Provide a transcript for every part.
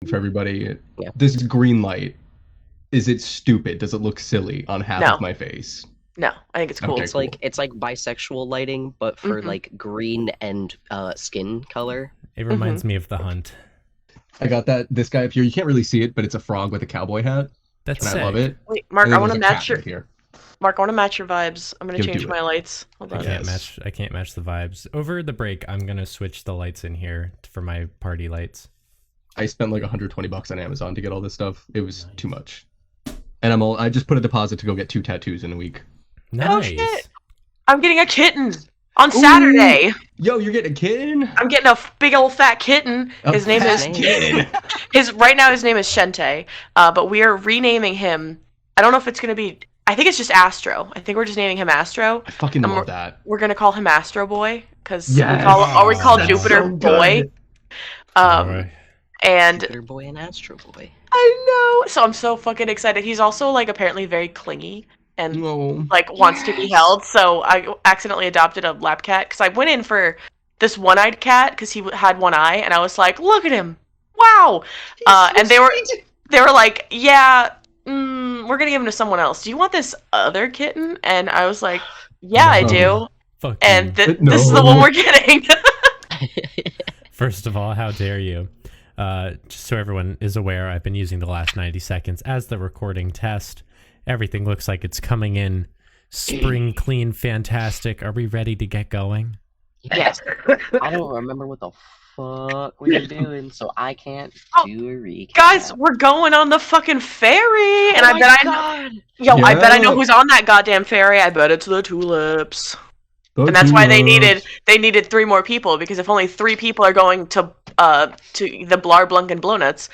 for everybody. Yeah. This green light, is it stupid? Does it look silly on half of No, my face? no, I think it's cool. Okay, It's cool. like bisexual lighting, but for Mhm. like green and skin color. It reminds me of The Hunt. I got this guy up here. You can't really see it, but it's a frog with a cowboy hat, That's and sick. I love it. Wait, Mark, And I then want to there's a match cat your right here. Mark. I want to match your vibes. I'm gonna Yeah, change do my it. lights. Hold I on. can't Yes. match the vibes. Over the break, I'm gonna switch the lights in here for my party lights. I spent like $120 on Amazon to get all this stuff. It was Nice. too much. And I just put a deposit to go get 2 tattoos in a week. Nice. Oh, shit. I'm getting a kitten on Saturday. Yo, you're getting a kitten? I'm getting a big old fat kitten. His name is kitten. right now. His name is Shente. But we are renaming him. I don't know if it's gonna be. I think it's just Astro. I think we're just naming him Astro. I fucking love that. We're gonna call him Astro Boy because Yes. we call That's Jupiter so Boy. good. Alright. And Jupiter Boy and Astro Boy. I know. So I'm so fucking excited. He's also like apparently very clingy and No. like wants to be held. So I accidentally adopted a lap cat because I went in for this one-eyed cat because he had one eye, and I was like, "Look at him! Wow!" And they were like, "Yeah, we're gonna give him to someone else. Do you want this other kitten?" And I was like, "Yeah, I do." Fuck And you. this is the one we're getting. First of all, how dare you? Just so everyone is aware, I've been using the last 90 seconds as the recording test. Everything looks like it's coming in spring clean, fantastic. Are we ready to get going? Yes. I don't remember what the fuck we were doing, so I can't Oh, do a recap. Guys, we're going on the fucking ferry, and Oh I my bet God. I bet I know Yeah. who's on that goddamn ferry. I bet it's the tulips. The And that's why they tulips. needed 3 more people, because if only 3 people are going to the Blar Blunkin Blonuts,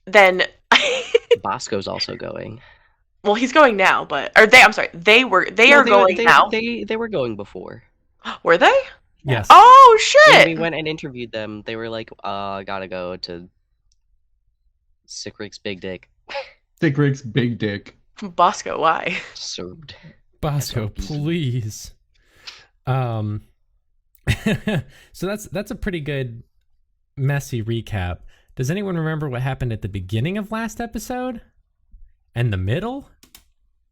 then Bosco's also going. well, he's going now, but I'm sorry, they No, are going now. They were going before. Were they? Yes. Oh When shit! we went and interviewed them, they were like, gotta go to Sick Rick's Big Dick. Thick Rick's big dick. Bosco, why? Served. Bosco, SOBs. please. So that's a pretty good messy recap. Does anyone remember what happened at the beginning of last episode? And the middle?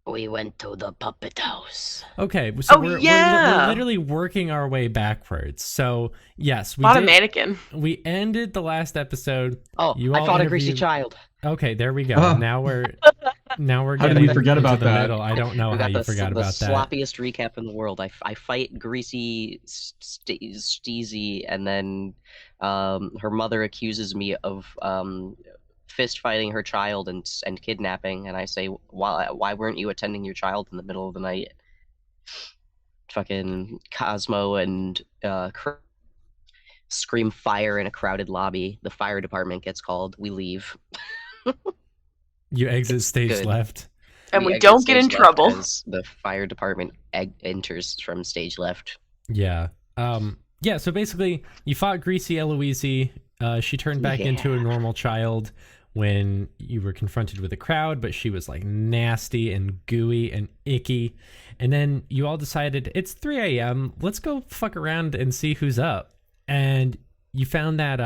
We went to the puppet house. Okay, so Oh, we're yeah. literally working our way backwards. So yes, we Not a did, mannequin. we ended the last episode. Oh, You I all fought a greasy interviewed- child. Okay, there we go. Ah. Now we're How did getting we forget into about the that? middle. I don't know We how got you the, forgot the about that. sloppiest recap in the world. I fight Greasy Steezy, and then her mother accuses me of fist fighting her child and kidnapping, and I say, why weren't you attending your child in the middle of the night? Fucking Cosmo and scream fire in a crowded lobby. The fire department gets called. We leave. You exit stage good. left. And we exit don't get in stage left trouble. as the fire department enters from stage left. Yeah. Yeah, so basically you fought Greasy Eloise. She turned back into a normal child when you were confronted with a crowd, but she was like nasty and gooey and icky. And then you all decided it's 3 a.m. Let's go fuck around and see who's up. And you found that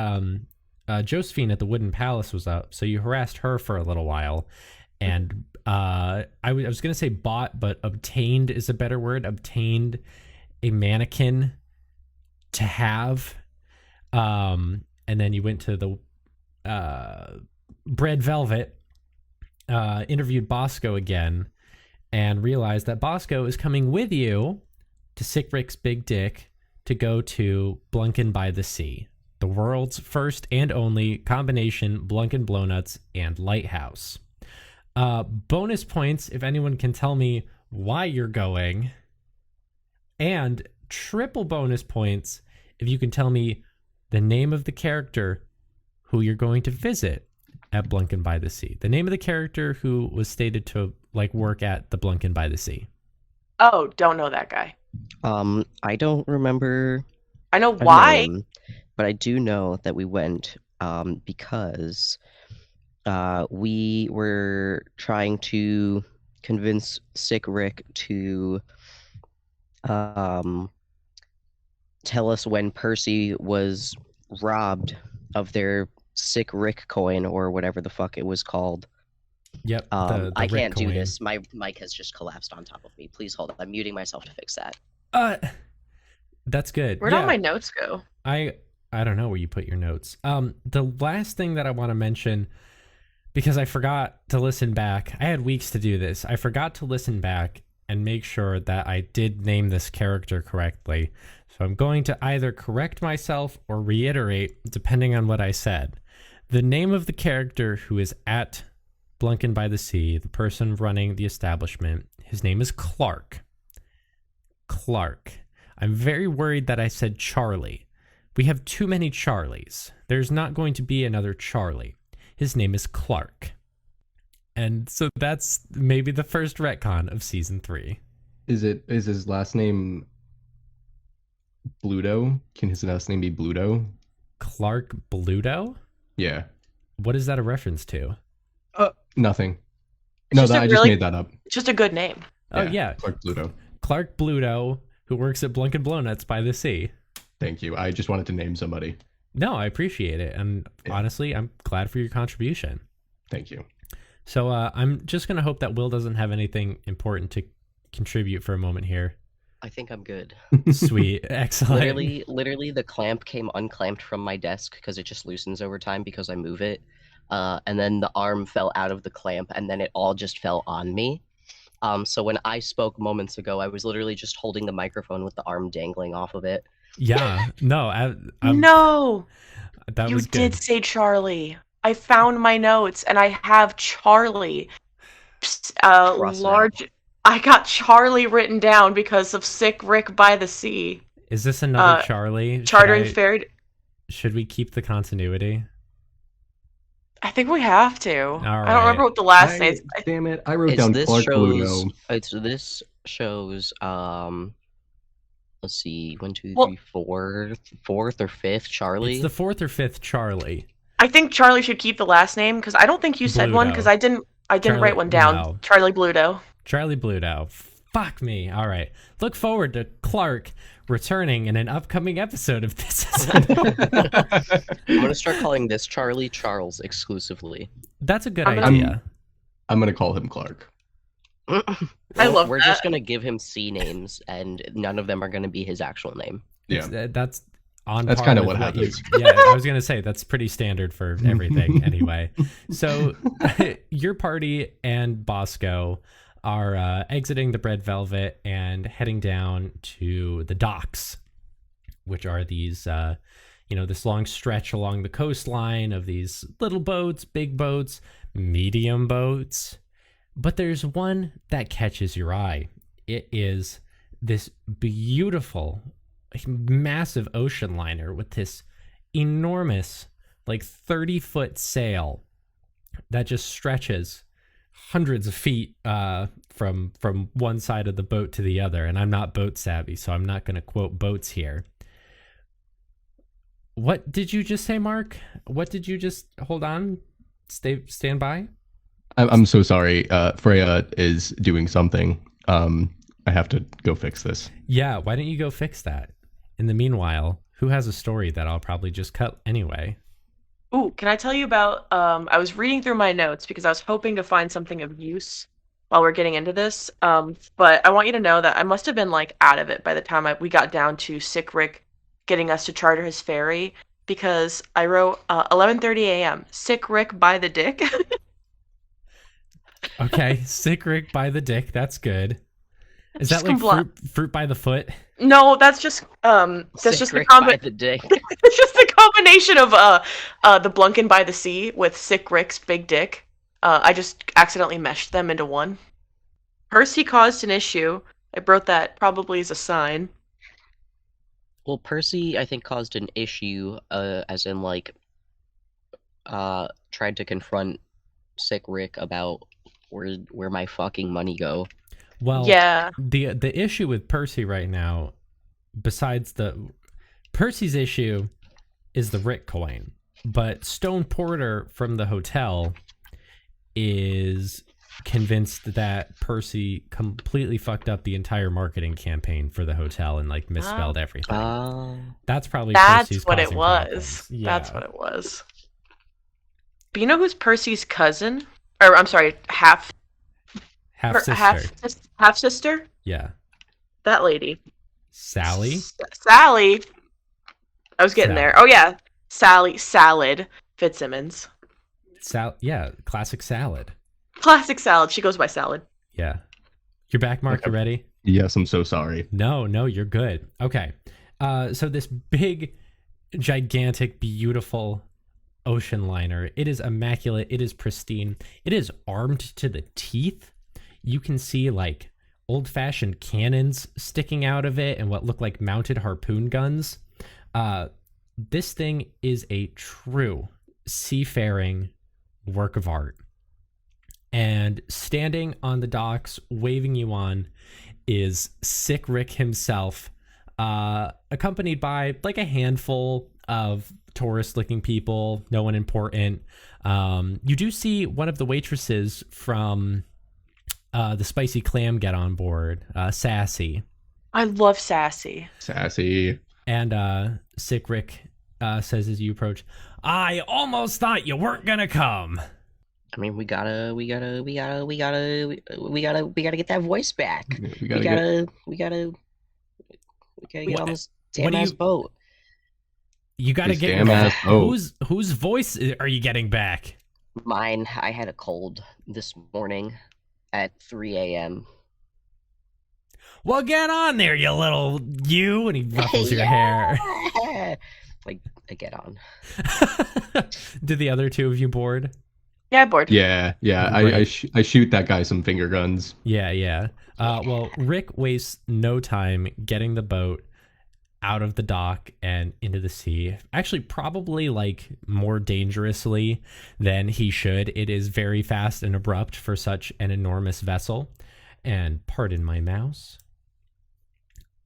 Josephine at the Wooden Palace was up, so you harassed her for a little while. And I was going to say bought, but obtained is a better word. Obtained a mannequin to have. And then you went to the Bread Velvet, interviewed Bosco again, and realized that Bosco is coming with you to Sick Rick's Big Dick to go to Blunkin by the Sea, the world's first and only combination Blunkin Blownuts and lighthouse. Bonus points if anyone can tell me why you're going, and triple bonus points if you can tell me the name of the character who you're going to visit at Blunkin by the Sea. The name of the character who was stated to like work at the Blunkin by the Sea. Oh, don't know that guy. I don't remember I know a why. name, but I do know that we went because we were trying to convince Sick Rick to tell us when Percy was robbed of their Sick Rick coin or whatever the fuck it was called. Yep. I Rick can't do coin. this. My mic has just collapsed on top of me. Please hold on. I'm muting myself to fix that. That's good. Where'd all my notes go? I don't know where you put your notes. The last thing that I want to mention, because I forgot to listen back. I had weeks to do this. I forgot to listen back and make sure that I did name this character correctly. So I'm going to either correct myself or reiterate, depending on what I said. The name of the character who is at Blunkin by the Sea, the person running the establishment, his name is Clark. Clark. I'm very worried that I said Charlie. We have too many Charlies. There's not going to be another Charlie. His name is Clark. And so that's maybe the first retcon of season 3. Is his last name Bluto? Can his last name be Bluto? Clark Bluto? Yeah. What is that a reference to? Nothing. It's No, just I just made that up. Just a good name. Oh, yeah. Clark Bluto. Clark Bluto, who works at Blunkin Blownuts by the Sea. Thank you. I just wanted to name somebody. No, I appreciate it. And honestly, I'm glad for your contribution. Thank you. So I'm just going to hope that Will doesn't have anything important to contribute for a moment here. I think I'm good. Sweet. Excellent. Literally, the clamp came unclamped from my desk because it just loosens over time because I move it. And then the arm fell out of the clamp, and then it all just fell on me. So when I spoke moments ago, I was literally just holding the microphone with the arm dangling off of it. Yeah. No. No. That You was good. did say Charlie. I found my notes, and I have Charlie. Cross I got Charlie written down because of Sick Rick by the Sea. Is this another Charlie? Chartering ferry. Should we keep the continuity? I think we have to. All I right. don't remember what the last name is. Damn it! I wrote down Clark Bluto. This shows let's see, 1, 2, Well- 3, 4, fourth or fifth Charlie. It's the 4th or 5th Charlie. I think Charlie should keep the last name because I don't think you said one because I didn't Charlie- write one down. no. Charlie Bluto. Charlie Bluto. Fuck me. All right. Look forward to Clark returning in an upcoming episode of This Is I'm gonna start calling this Charlie Charles exclusively. That's a good I'm idea. I'm gonna call him Clark. I love We're that. just gonna give him C names, and none of them are gonna be his actual name. Yeah. That's on. That's par kinda with what you- happens. Yeah, I was gonna say that's pretty standard for everything anyway. So your party and Bosco are exiting the Red Velvet and heading down to the docks, which are these, this long stretch along the coastline of these little boats, big boats, medium boats. But there's one that catches your eye. It is this beautiful, massive ocean liner with this enormous, 30-foot sail that just stretches hundreds of feet from one side of the boat to the other. And I'm not boat savvy, so I'm not going to quote boats here. What did you just say, Mark? What did you just... Hold on. Stand by. I'm so sorry. Freya is doing something. I have to go fix this. Yeah, why don't you go fix that? In the meanwhile, who has a story that I'll probably just cut anyway? Ooh, can I tell you about? I was reading through my notes because I was hoping to find something of use while we're getting into this. But I want you to know that I must have been out of it by the time we got down to Sick Rick getting us to charter his ferry because I wrote 11:30 a.m. Sick Rick by the dick. Okay, Sick Rick by the dick. That's good. Is Just that compli- fruit by the foot? No, that's just Sick the Rick by the dick. It's just the combination of the Blunkin by the Sea with Sick Rick's big dick. I just accidentally meshed them into one. Percy caused an issue. I wrote that probably as a sign. Well, Percy, I think, caused an issue, as in, tried to confront Sick Rick about where my fucking money go. Well, Yeah. The issue with Percy right now, besides Percy's issue is the Rick coin, but Stone Porter from the hotel is convinced that Percy completely fucked up the entire marketing campaign for the hotel and misspelled everything. That's probably That's Percy's what it causing was. problems. Yeah. That's what it was. But you know who's Percy's cousin? Or I'm sorry, half Half-sister. half sister? Yeah. That lady. Sally? Sally. I was getting there. Oh yeah, Sally Salad Fitzsimmons. Yeah, classic salad. Classic Salad. She goes by Salad. Yeah. You're back, Mark. Okay. You ready? Yes, I'm so sorry. No, you're good. Okay. So this big, gigantic, beautiful ocean liner, it is immaculate. It is pristine. It is armed to the teeth. You can see like old-fashioned cannons sticking out of it and what look like mounted harpoon guns. This thing is a true seafaring work of art. And standing on the docks, waving you on, is Sick Rick himself, accompanied by like a handful of tourist-looking people, no one important. You do see one of the waitresses from the Spicy Clam get on board, Sassy. I love Sassy. Sassy. And Sick Rick says as you approach, I almost thought you weren't gonna come. I mean, we gotta get that voice back. We gotta get on this damn ass boat. You gotta This get damn ass boat. whose voice are you getting back? Mine. I had a cold this morning at 3 a.m. Well, get on there, you, and he ruffles your hair. Like, I get on. Did the other two of you board? Yeah, bored. Yeah. Right. I shoot that guy some finger guns. Yeah. Well, Rick wastes no time getting the boat out of the dock and into the sea. Actually, probably like more dangerously than he should. It is very fast and abrupt for such an enormous vessel. And pardon my mouse.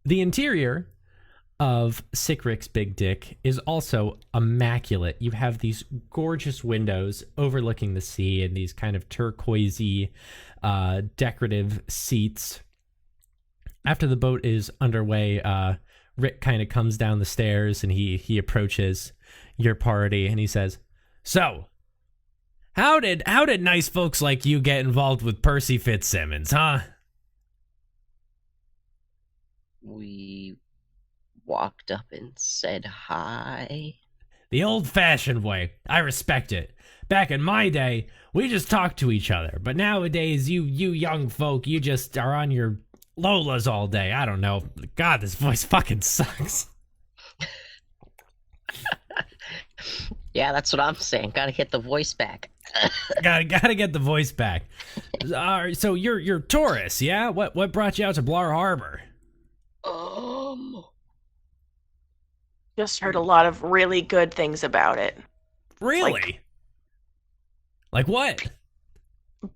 The interior of Sick Rick's Big Dick is also immaculate. You have these gorgeous windows overlooking the sea and these kind of turquoisey, decorative seats. After the boat is underway, Rick kind of comes down the stairs and he approaches your party and he says, "So, how did nice folks like you get involved with Percy Fitzsimmons, huh?" We walked up and said hi. The old-fashioned way. I respect it. Back in my day, we just talked to each other. But nowadays, you young folk, you just are on your Lolas all day. I don't know. God, this voice fucking sucks. Yeah, that's what I'm saying. Gotta get the voice back. Gotta get the voice back. So you're tourists, yeah? What brought you out to Blar Harbor? Just heard a lot of really good things about it. Really? Like what?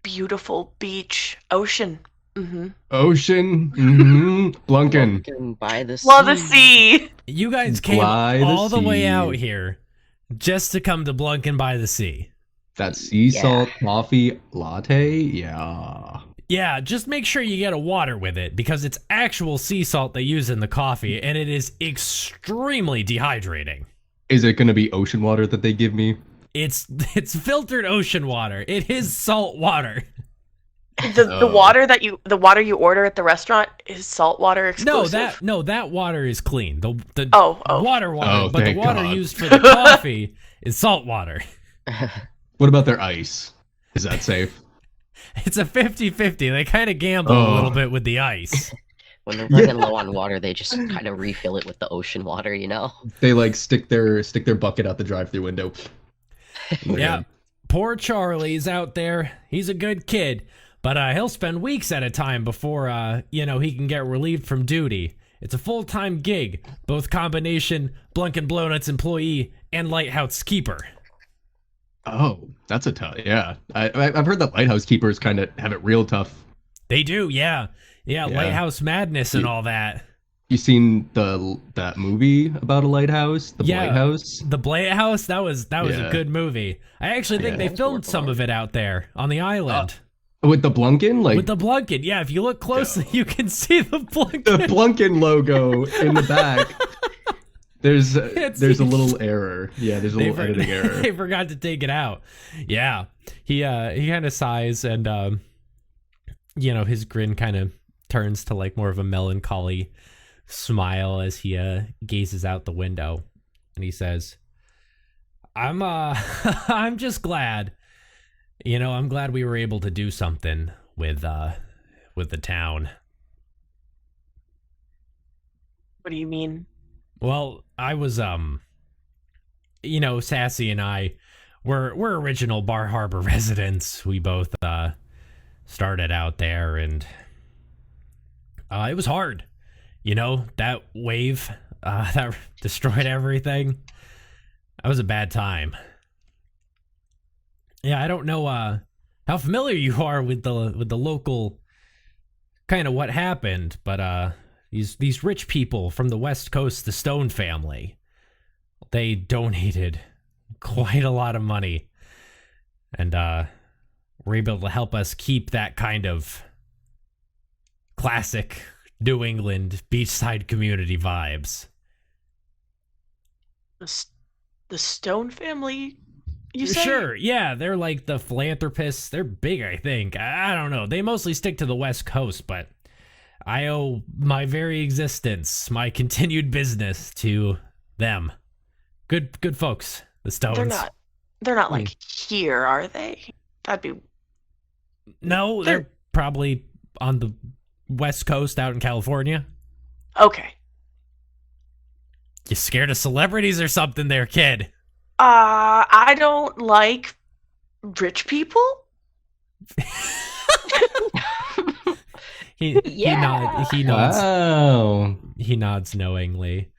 Beautiful beach, ocean. Mm-hmm. Ocean. Blunkin. Blunkin by the sea. Love the sea. You guys came all the way out here just to come to Blunkin by the sea. That sea salt coffee latte? Yeah. Yeah, just make sure you get a water with it because it's actual sea salt they use in the coffee and it is extremely dehydrating. Is it going to be ocean water that they give me? It's filtered ocean water. It is salt water. The water you order at the restaurant is salt water exclusive. That water is clean. The water, but the water used for the coffee is salt water. What about their ice? Is that safe? It's a 50-50. They kind of gamble a little bit with the ice. When they're running low on water, they just kind of refill it with the ocean water, you know? They like stick their bucket out the drive-through window. Yeah. Poor Charlie's out there. He's a good kid, but he'll spend weeks at a time before he can get relieved from duty. It's a full-time gig, both combination Blunkin Blownuts employee and lighthouse keeper. Oh, that's a tough. Yeah, I've heard that lighthouse keepers kind of have it real tough. They do, yeah. Lighthouse madness and all that. You seen that movie about a lighthouse? The Lighthouse? The Lighthouse? That was a good movie. I actually think they filmed some of it out there on the island. With the Blunkin? With the Blunkin, yeah. If you look closely, you can see the Blunkin. The Blunkin logo in the back. There's a little error. Yeah, there's a little editing error. They forgot to take it out. Yeah, he kind of sighs, and his grin kind of turns to like more of a melancholy smile as he gazes out the window, and he says, "I'm I'm just glad. I'm glad we were able to do something with the town." What do you mean? Well, I was Sassy and I we're original Bar Harbor residents. We both started out there, and it was hard. That wave that destroyed everything. That was a bad time. Yeah, I don't know how familiar you are with the local kind of what happened, but these rich people from the West Coast, the Stone family, they donated quite a lot of money, and were able to help us keep that kind of classic New England beachside community vibes. The Stone family, you say? Sure, yeah, they're like the philanthropists. They're big, I think. I don't know. They mostly stick to the West Coast, but I owe my very existence, my continued business to them. Good folks, the Stones. They're not like here, are they? That'd be... No, they're probably on the West Coast out in California. Okay. You scared of celebrities or something there, kid? I don't like rich people. He nods. Wow. He nods knowingly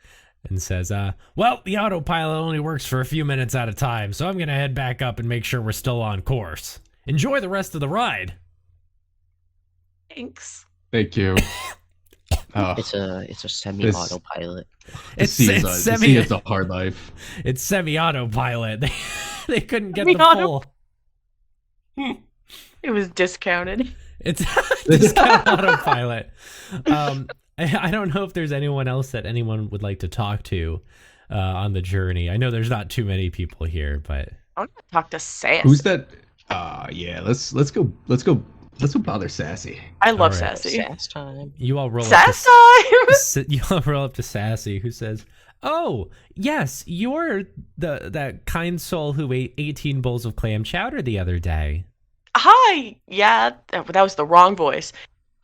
and says, well, the autopilot only works for a few minutes at a time, so I'm going to head back up and make sure we're still on course. Enjoy the rest of the ride. Thanks. Thank you. Oh. It's a semi-autopilot. The sea is a hard life. It's semi-autopilot. They couldn't get the full. It was discounted. It's discount autopilot. I don't know if there's anyone else that anyone would like to talk to on the journey. I know there's not too many people here, but I want to talk to Sassy. Who's that? Yeah, let's go bother Sassy. I love All right. Sassy. Sass time. You all roll Sass time. You all roll up to Sassy, who says, "Oh, yes, you're that kind soul who ate 18 bowls of clam chowder the other day." Hi. Yeah, that was the wrong voice.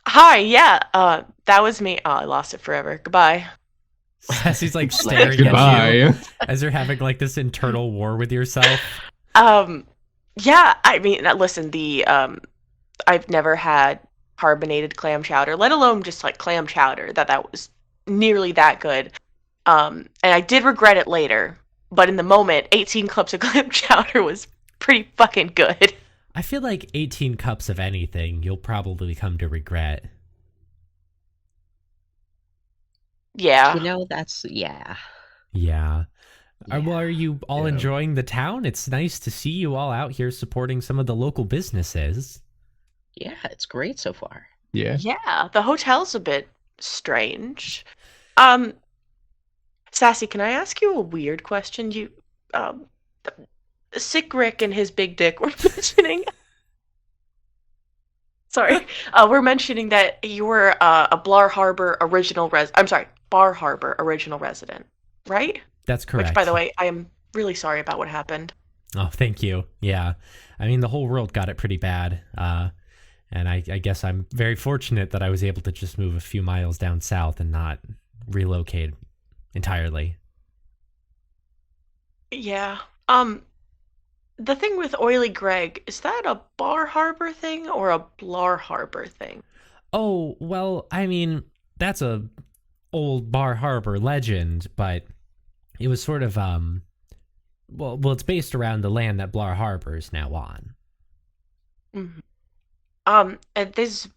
Hi. Yeah. That was me. Oh, I lost it forever. Goodbye. Sassy's like staring at Goodbye. you as you're having like this internal war with yourself. Yeah. I mean, listen. I've never had carbonated clam chowder, let alone just like clam chowder. That was nearly that good. And I did regret it later, but in the moment, 18 cups of clam chowder was pretty fucking good. I feel like 18 cups of anything you'll probably come to regret. Yeah. That's Yeah. Yeah. Well, are you all enjoying the town? It's nice to see you all out here supporting some of the local businesses. Yeah, it's great so far. Yeah. Yeah, the hotel's a bit strange. Sassy, can I ask you a weird question? Sick Rick and his big dick were mentioning... Sorry. We're mentioning that you were a Bar Harbor original resident, right? That's correct. Which, by the way, I am really sorry about what happened. Oh, thank you. Yeah. I mean, the whole world got it pretty bad. And I guess I'm very fortunate that I was able to just move a few miles down south and not relocate entirely. Yeah. The thing with Oily Greg, is that a Bar Harbor thing or a Blar Harbor thing? Oh, well, I mean, that's a old Bar Harbor legend, but it was sort of, well, it's based around the land that Blar Harbor is now on. Mm-hmm. And there's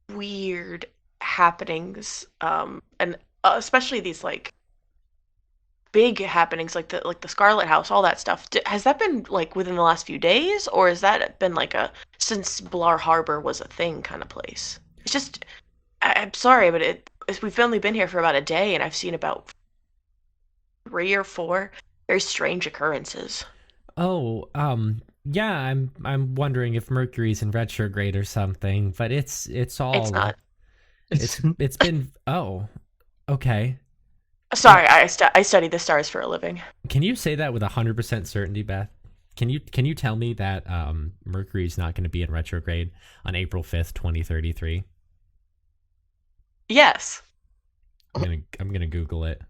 weird happenings, and especially these like big happenings, like the Scarlet House, all that stuff. Has that been like within the last few days, or has that been like since Blar Harbor was a thing kind of place? It's just, I'm sorry, but we've only been here for about a day, and I've seen about 3 or 4 very strange occurrences. Oh, yeah, I'm wondering if Mercury's in retrograde or something, but it's all It's not. it's been okay. Sorry, I study the stars for a living. Can you say that with 100% certainty, Beth? Can you tell me that Mercury's not going to be in retrograde on April 5th, 2033? Yes. I'm gonna Google it.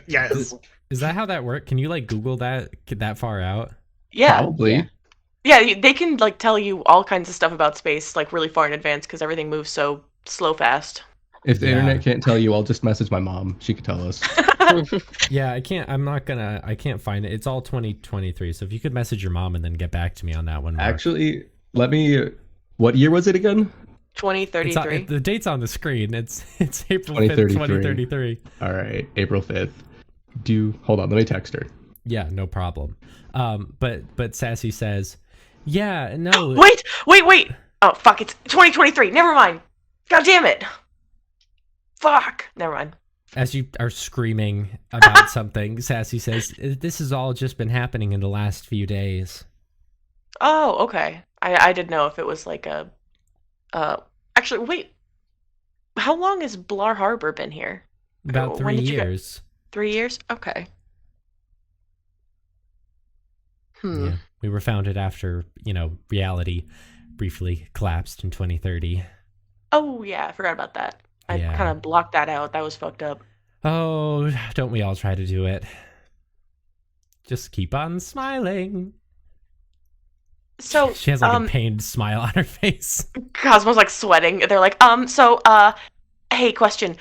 Yes. Is that how that works? Can you like Google that far out? Yeah. Probably. Yeah, they can like tell you all kinds of stuff about space like really far in advance because everything moves so slow fast. If the Yeah. internet can't tell you, I'll just message my mom. She could tell us. Yeah, I can't find it. It's all 2023. So if you could message your mom and then get back to me on that one. Mark. Actually, what year was it again? 2033. The date's on the screen. It's April 5th, 2033. 2033. All right, April 5th. Hold on, let me text her. Yeah, no problem. But Sassy says, yeah, no. Wait. Oh, fuck, it's 2023. Never mind. God damn it. Fuck. Never mind. As you are screaming about something, Sassy says, this has all just been happening in the last few days. Oh, okay. I didn't know if it was like a... Actually, wait. How long has Blar Harbor been here? About 3 years. 3 years? Okay. Yeah. We were founded after, reality briefly collapsed in 2030. Oh, yeah, I forgot about that. I Yeah. kind of blocked that out. That was fucked up. Oh, don't we all try to do it? Just keep on smiling. So, She has like a pained smile on her face. Cosmo's like sweating. They're like, hey, question.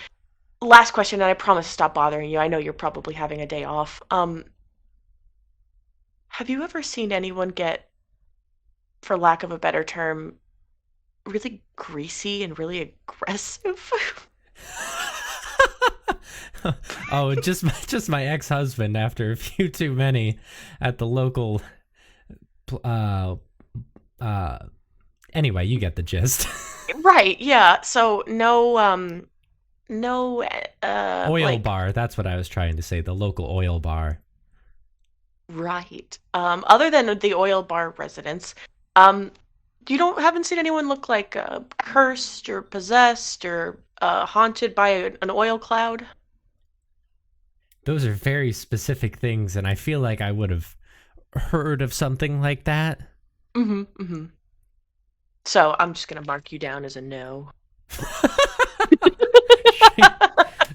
Last question, and I promise to stop bothering you. I know you're probably having a day off. Have you ever seen anyone get, for lack of a better term, really greasy and really aggressive? Oh, just my ex-husband after a few too many at the local anyway, you get the gist. Right, yeah. So no Oil bar, that's what I was trying to say, the local oil bar. Right. Other than the oil bar residents, you haven't seen anyone look like cursed or possessed or haunted by an oil cloud? Those are very specific things, and I feel like I would have heard of something like that. Mm-hmm. So I'm just gonna mark you down as a no.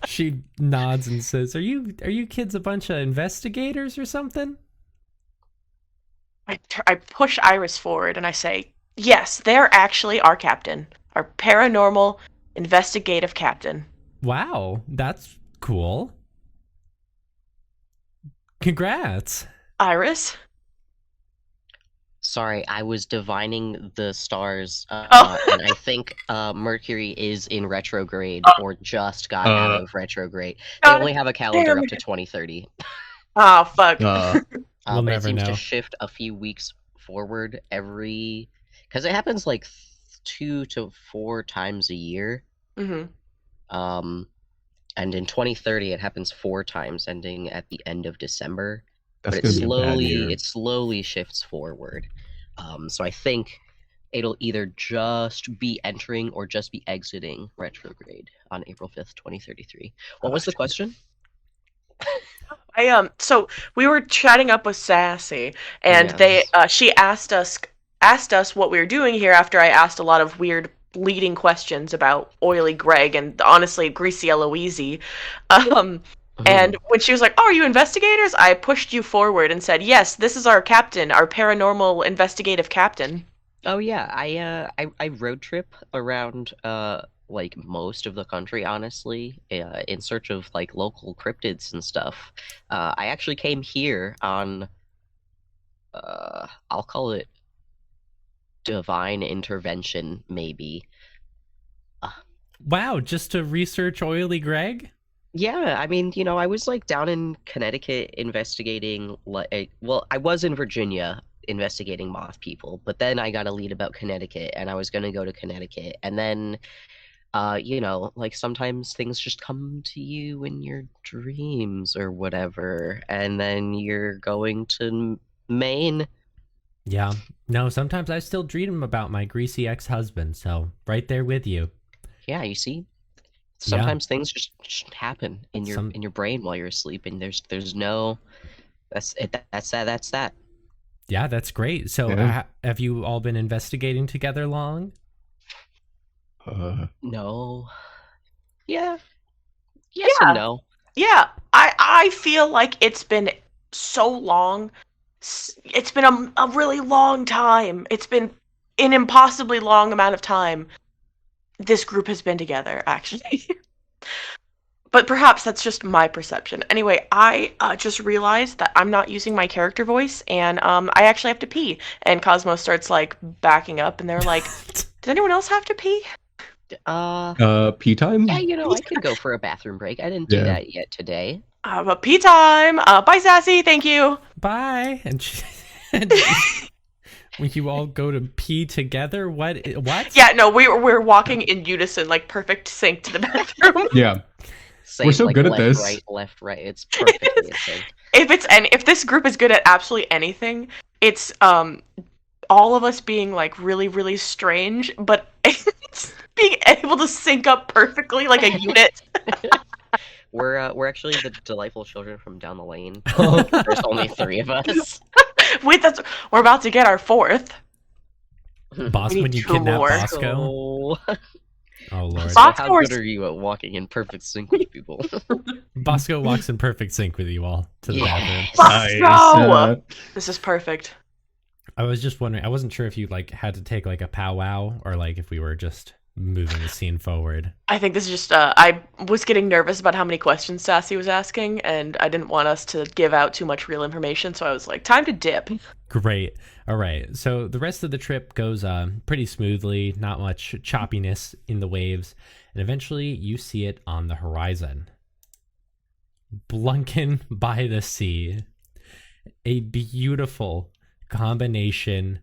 She nods and says, "Are you kids a bunch of investigators or something?" I push Iris forward and I say, yes, they're actually our captain, our paranormal investigative captain. Wow, that's cool. Congrats. Iris? Sorry, I was divining the stars, and I think Mercury is in retrograde or just got out of retrograde. They only have a calendar up to 2030. Oh, fuck. We'll but it never seems know. to shift a few weeks forward because it happens like 2 to 4 times a year. Mm-hmm. And in 2030 it happens 4 times, ending at the end of December. That's But gonna be a bad year. it slowly shifts forward. So I think it'll either just be entering or just be exiting retrograde on April 5th, 2033. What was the question? So we were chatting up with Sassy, and Yes. she asked us what we were doing here after I asked a lot of weird leading questions about Oily Greg and honestly Greasy Eloise. And when she was like, "Oh, are you investigators?" I pushed you forward and said, "Yes, this is our captain, our paranormal investigative captain." Oh yeah, I road trip around like most of the country, honestly, in search of like local cryptids and stuff. I actually came here on I'll call it divine intervention, maybe. Wow, just to research Oily Greg? Yeah, I mean, I was like down in Connecticut investigating I was in Virginia investigating moth people, but then I got a lead about Connecticut and I was going to go to Connecticut, and then like sometimes things just come to you in your dreams or whatever, and then you're going to Maine. Yeah. No, sometimes I still dream about my greasy ex-husband, so right there with you. Yeah, you see? Sometimes things just happen in your brain while you're asleep, and there's no that's it. That's that. That's that. Yeah, that's great. So have you all been investigating together long? No. Yeah. Yes and no. Yeah, I feel like it's been so long. It's been a really long time. It's been an impossibly long amount of time this group has been together, actually. But perhaps that's just my perception. Anyway, I just realized that I'm not using my character voice, and I actually have to pee. And Cosmo starts, like, backing up, and they're like, does anyone else have to pee? Pee time? Yeah, I could go for a bathroom break. I didn't do that yet today. But pee time! Bye, Sassy, thank you! Bye! And when you all go to pee together, what? Yeah, no, we're walking in unison, like perfect sync to the bathroom. Yeah. Same, we're so like, good at left, this. Right, left, right. It's perfectly in sync. If this group is good at absolutely anything, it's all of us being like really, really strange, but it's being able to sync up perfectly like a unit. We're actually the delightful children from down the lane. There's only 3 of us. Wait, we're about to get our 4th. Bosco, when you kidnap Bosco. Oh Lord! So how good are you at walking in perfect sync with people? Bosco walks in perfect sync with you all to the bathroom. Bosco! This is perfect. I was just wondering. I wasn't sure if you like had to take like a powwow or like if we were just moving the scene forward. I think this is just. I was getting nervous about how many questions Sassy was asking, and I didn't want us to give out too much real information, so I was like, time to dip. Great. All right. So the rest of the trip goes pretty smoothly, not much choppiness in the waves, and eventually you see it on the horizon. Blunkin by the sea. A beautiful combination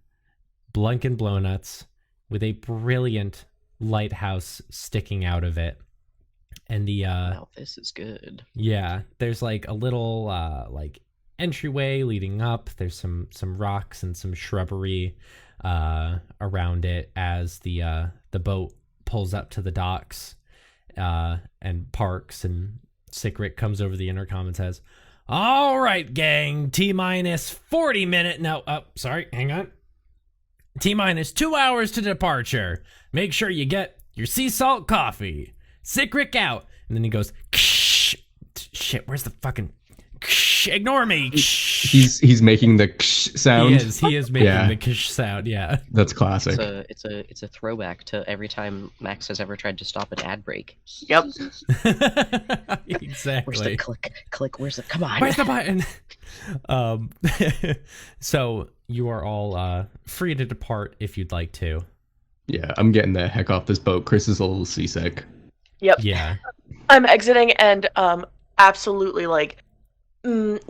Blunkin blownuts with a brilliant lighthouse sticking out of it. And the wow, this is good. Yeah, there's like a little like entryway leading up. There's some rocks and some shrubbery around it as the boat pulls up to the docks and parks, and Sickrick comes over the intercom and says, "All right, gang, T-minus 40 minute. No, sorry, hang on. T-minus 2 hours to departure. Make sure you get your sea salt coffee. Sickrick out." And then he goes, "Ksh, shit, where's the fucking ksh, ignore me." Ksh. He's making the ksh sound. He is making the ksh sound, yeah. That's classic. It's a throwback to every time Max has ever tried to stop an ad break. Yep. Exactly. Where's the click, where's the, come on. Where's the button? So you are all free to depart if you'd like to. Yeah, I'm getting the heck off this boat. Chrys is a little seasick. Yep. Yeah. I'm exiting and absolutely like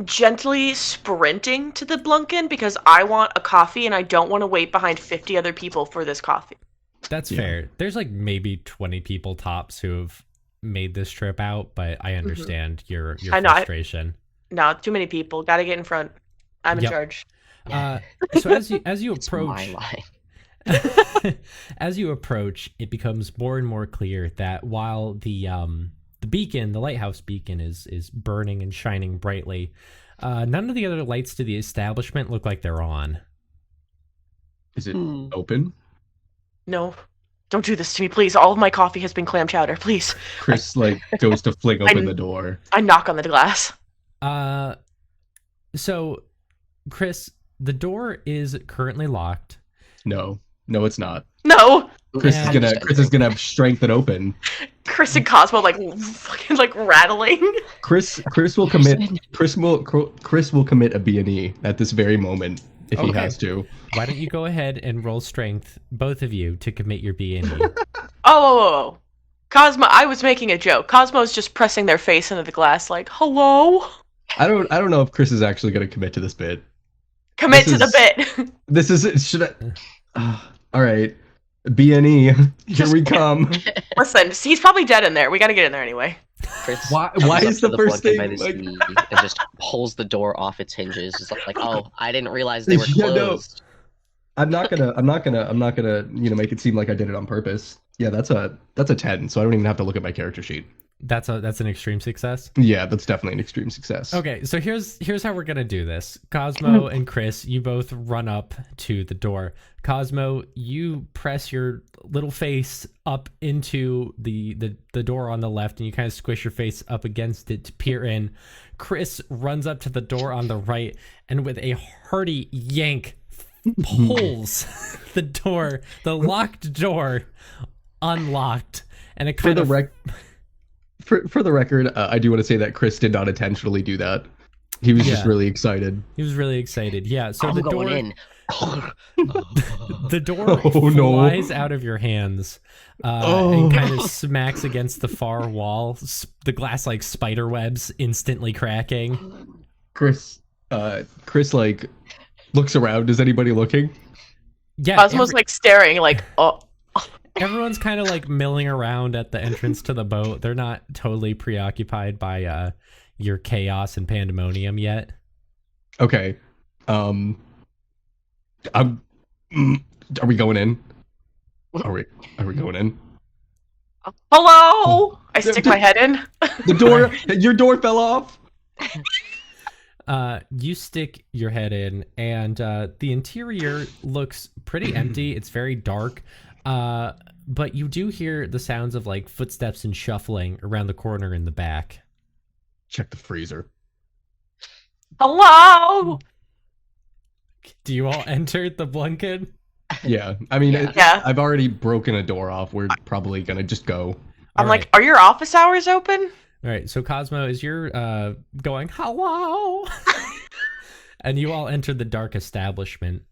gently sprinting to the Blunkin because I want a coffee and I don't want to wait behind 50 other people for this coffee. That's fair. There's like maybe 20 people tops who have made this trip out, but I understand your frustration. No, too many people. Got to get in front. I'm in charge. So as you approach, my line. As you approach, it becomes more and more clear that while the beacon, the lighthouse beacon, is burning and shining brightly, none of the other lights to the establishment look like they're on. Is it open? No. Don't do this to me, please. All of my coffee has been clam chowder, please. Chrys goes to fling open the door. I knock on the glass. So, Chrys, the door is currently locked. No, it's not. No. Chrys is gonna strength it open. Chrys and Cosmo fucking rattling. Chrys will commit a B&E at this very moment if he has to. Why don't you go ahead and roll strength, both of you, to commit your B&E? Oh. Cosmo, I was making a joke. Cosmo's just pressing their face into the glass like, hello? I don't know if Chrys is actually gonna commit to this bit. Commit to the bit. This is should I? All right. BNE, here we come. Listen, he's probably dead in there. We gotta get in there anyway. Chrys Why comes up is to the first Blunkin thing by the like? sea and just pulls the door off its hinges. It's like, oh, I didn't realize they were Yeah, no. closed. I'm not gonna, make it seem like I did it on purpose. Yeah, that's a 10, so I don't even have to look at my character sheet. That's an extreme success. Yeah, that's definitely an extreme success. Okay, so here's how we're gonna do this. Cosmo and Chrys, you both run up to the door. Cosmo, you press your little face up into the door on the left, and you kind of squish your face up against it to peer in. Chrys runs up to the door on the right, and with a hearty yank, pulls the locked door, unlocked, and it kind of. For the record, I do want to say that Chrys did not intentionally do that. He was just really excited. He was really excited. Yeah. So I'm the going door, in. the door flies out of your hands, and kind of smacks against the far wall. The glass like spider webs instantly cracking. Chrys like looks around. Is anybody looking? Yeah. Cosmo's like staring, like, oh. Everyone's kind of like milling around at the entrance to the boat. They're not totally preoccupied by your chaos and pandemonium yet. Okay. Are we going in? Are we going in? Hello! I stick my head in. The door, your door fell off. You stick your head in, and the interior looks pretty empty. It's very dark. But you do hear the sounds of like footsteps and shuffling around the corner in the back. Check the freezer. Hello! Do you all enter the Blunkin? Yeah, I mean, Yeah. I've already broken a door off. We're probably gonna just go. I'm like, are your office hours open? All right, so Cosmo, as you're going, hello, and you all enter the dark establishment,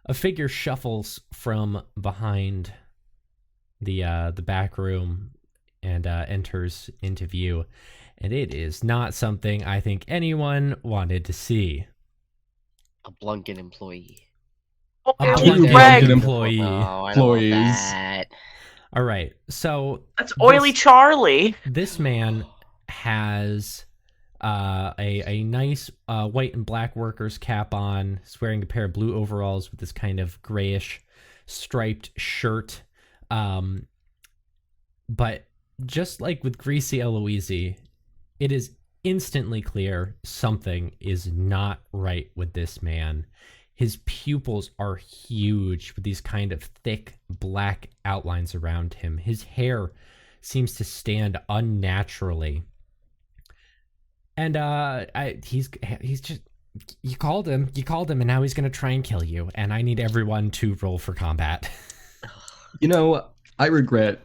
a figure shuffles from behind the back room and enters into view, and it is not something I think anyone wanted to see. A Blunkin employee. Oh, A Blunkin Blunkin Greg. employee. Oh, I don't want Employees. that. All right, so That's Oily Charlie. this man has a nice white and black worker's cap on. He's wearing a pair of blue overalls with this kind of grayish striped shirt. But just like with Greasy Eloise, it is instantly clear something is not right with this man. His pupils are huge with these kind of thick black outlines around him. His hair seems to stand unnaturally. And he's just, you called him, and now he's going to try and kill you. And I need everyone to roll for combat. You know, I regret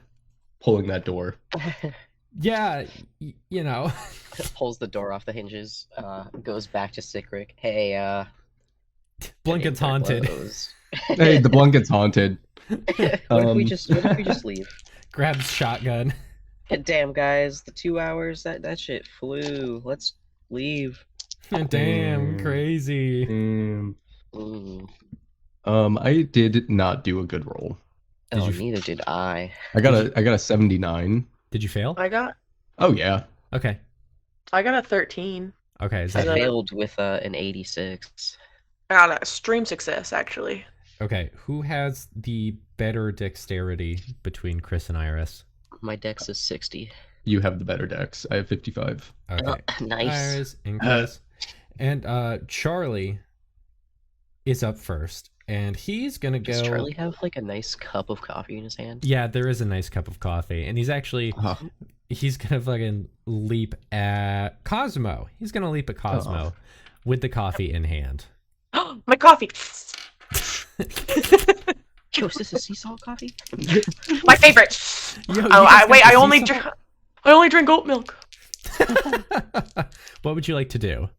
pulling that door. Yeah, you know. Pulls the door off the hinges. Goes back to Sickrick. Hey, Blunkin's haunted. Hey, the Blunkin's haunted. What if we just leave? Grabs shotgun. Damn, guys, the 2 hours that shit flew. Let's leave. Damn, crazy. I did not do a good roll. Neither did I. I got a 79. Did you fail? I got Oh yeah. Okay. a 13. Okay. Is I that failed with an 86. I got a stream success, actually. okay? Who has the better dexterity between Chrys and Iris? My dex is 60. You have the better dex. I have 55. Okay. Nice. Iris and Chrys. And Charlie is up first, and he's gonna go. Does Charlie have like a nice cup of coffee in his hand? Yeah, there is a nice cup of coffee, and he's actually he's gonna fucking leap at Cosmo. He's gonna leap at Cosmo with the coffee in hand. My coffee. Yo, is this a sea salt coffee? My favorite. Yo, I only drink oat milk. What would you like to do?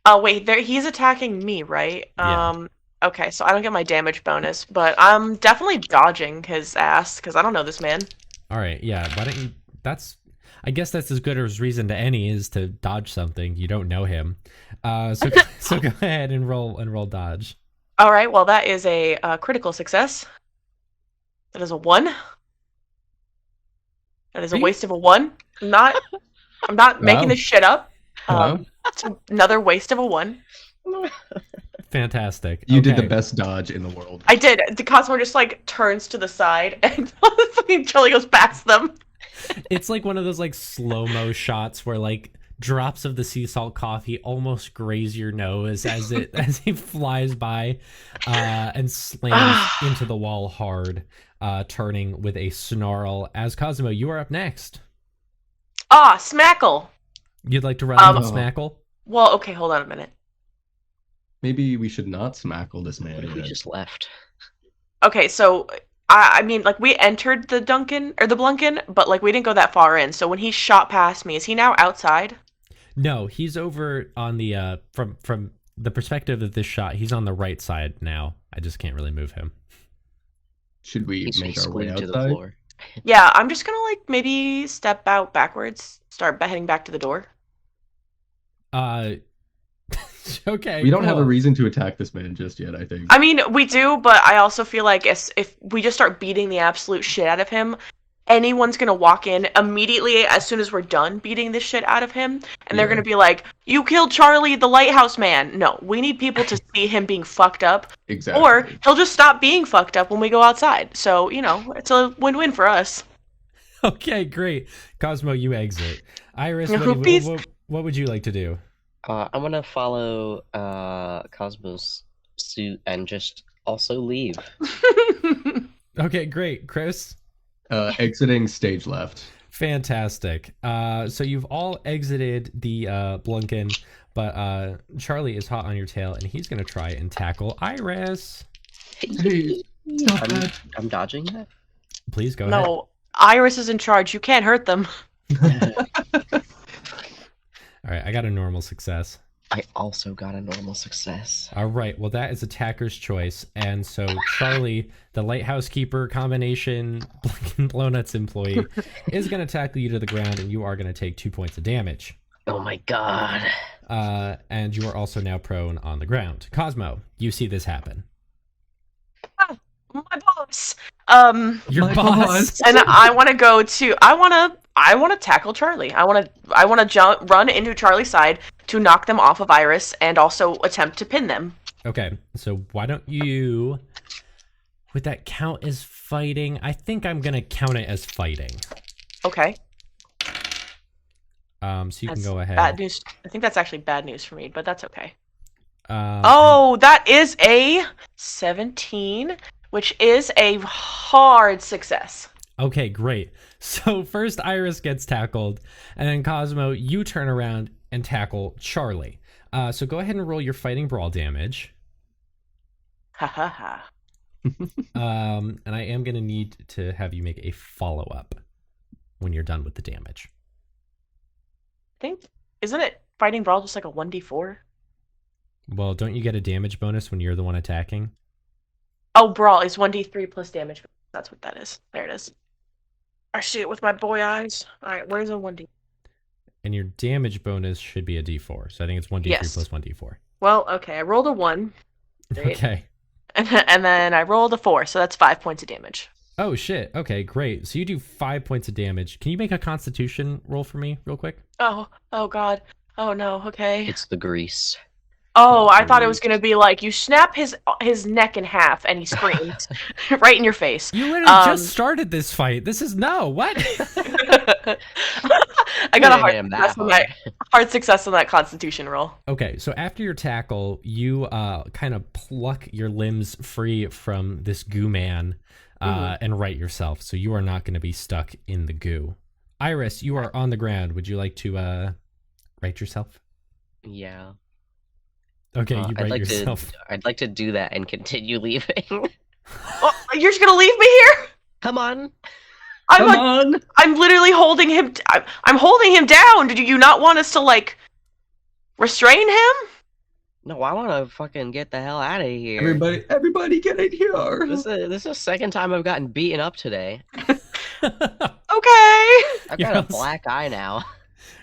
Oh wait, he's attacking me, right? Yeah. Okay, so I don't get my damage bonus, but I'm definitely dodging his ass because I don't know this man. All right, yeah. Why don't you? I guess that's as good as reason to any is to dodge something. You don't know him, so go ahead and roll dodge. All right, well, that is a critical success. That is a 1. That is a waste of a 1. I'm not making this shit up. It's another waste of a 1. Fantastic. You did the best dodge in the world. I did. The Cosmo just like turns to the side and fucking Charlie goes past them. It's like one of those like slow-mo shots where like drops of the sea salt coffee almost graze your nose as he flies by and slams into the wall hard, turning with a snarl. As Cosmo, you are up next. Smackle. You'd like to run with Smackle? Well, okay, hold on a minute. Maybe we should not smackle this man yet. We just left. Okay, so I mean, like, we entered the Duncan or the Blunkin, but like we didn't go that far in. So when he shot past me, is he now outside? No, he's over on the from the perspective of this shot. He's on the right side now. I just can't really move him. Should we make our way glued to the outside? floor. Yeah, I'm just gonna like maybe step out backwards, start heading back to the door. Okay. We don't have a reason to attack this man just yet, I think. I mean, we do, but I also feel like if we just start beating the absolute shit out of him, anyone's gonna walk in immediately as soon as we're done beating this shit out of him, and they're gonna be like, "You killed Charlie, the lighthouse man." No, we need people to see him being fucked up. Exactly. Or he'll just stop being fucked up when we go outside. So, it's a win-win for us. Okay, great. Cosmo, you exit. Iris, what would you like to do? I'm gonna follow Cosmo's suit and just also leave. Okay, great. Chrys? Exiting stage left. Fantastic. So you've all exited the Blunkin, but Charlie is hot on your tail, and he's going to try and tackle Iris. Hey, I'm dodging that? Please go ahead. No, Iris is in charge. You can't hurt them. All right, I got a normal success. I also got a normal success. All right, well, that is attacker's choice. And so Charlie, the lighthouse keeper combination Blownuts employee, is going to tackle you to the ground, and you are going to take 2 points of damage. Oh my god. And you are also now prone on the ground. Cosmo, you see this happen. My boss. Your My boss. And I want to go to. I want to tackle Charlie. I want to run into Charlie's side to knock them off of Iris and also attempt to pin them. Okay, so why don't you? Would that count as fighting? I think I'm gonna count it as fighting. Okay. So you can go ahead. Bad news. I think that's actually bad news for me, but that's okay. Oh, that is a 17, which is a hard success. Okay, great. So first Iris gets tackled, and then Cosmo, you turn around and tackle Charlie. So go ahead and roll your fighting brawl damage. Ha ha ha. And I am going to need to have you make a follow-up when you're done with the damage. Isn't it fighting brawl just like a 1d4? Well, don't you get a damage bonus when you're the one attacking? Oh, brawl is 1d3 plus damage. That's what that is. There it is. I see it with my boy eyes. All right, where's a 1d? And your damage bonus should be a d4. So I think it's 1d3 Yes. plus 1d4. Well, okay, I rolled a 1. Great. Okay. And then I rolled a 4, so that's 5 points of damage. Oh, shit. Okay, great. So you do 5 points of damage. Can you make a constitution roll for me real quick? Oh god. Oh no, okay. It's the grease. Oh, I thought it was gonna be like you snap his neck in half and he screams right in your face. You literally just started this fight. This is what? I got a hard success on that Constitution roll. Okay, so after your tackle, you kind of pluck your limbs free from this goo man and right yourself. So you are not going to be stuck in the goo. Iris, you are on the ground. Would you like to right yourself? Yeah. Okay, you right yourself. I'd like to do that and continue leaving. Oh, you're just gonna leave me here? Come on. I'm literally holding him. I'm holding him down. Did you not want us to like restrain him? No, I want to fucking get the hell out of here. Everybody get in here. This is the second time I've gotten beaten up today. Okay. I've got a black eye now.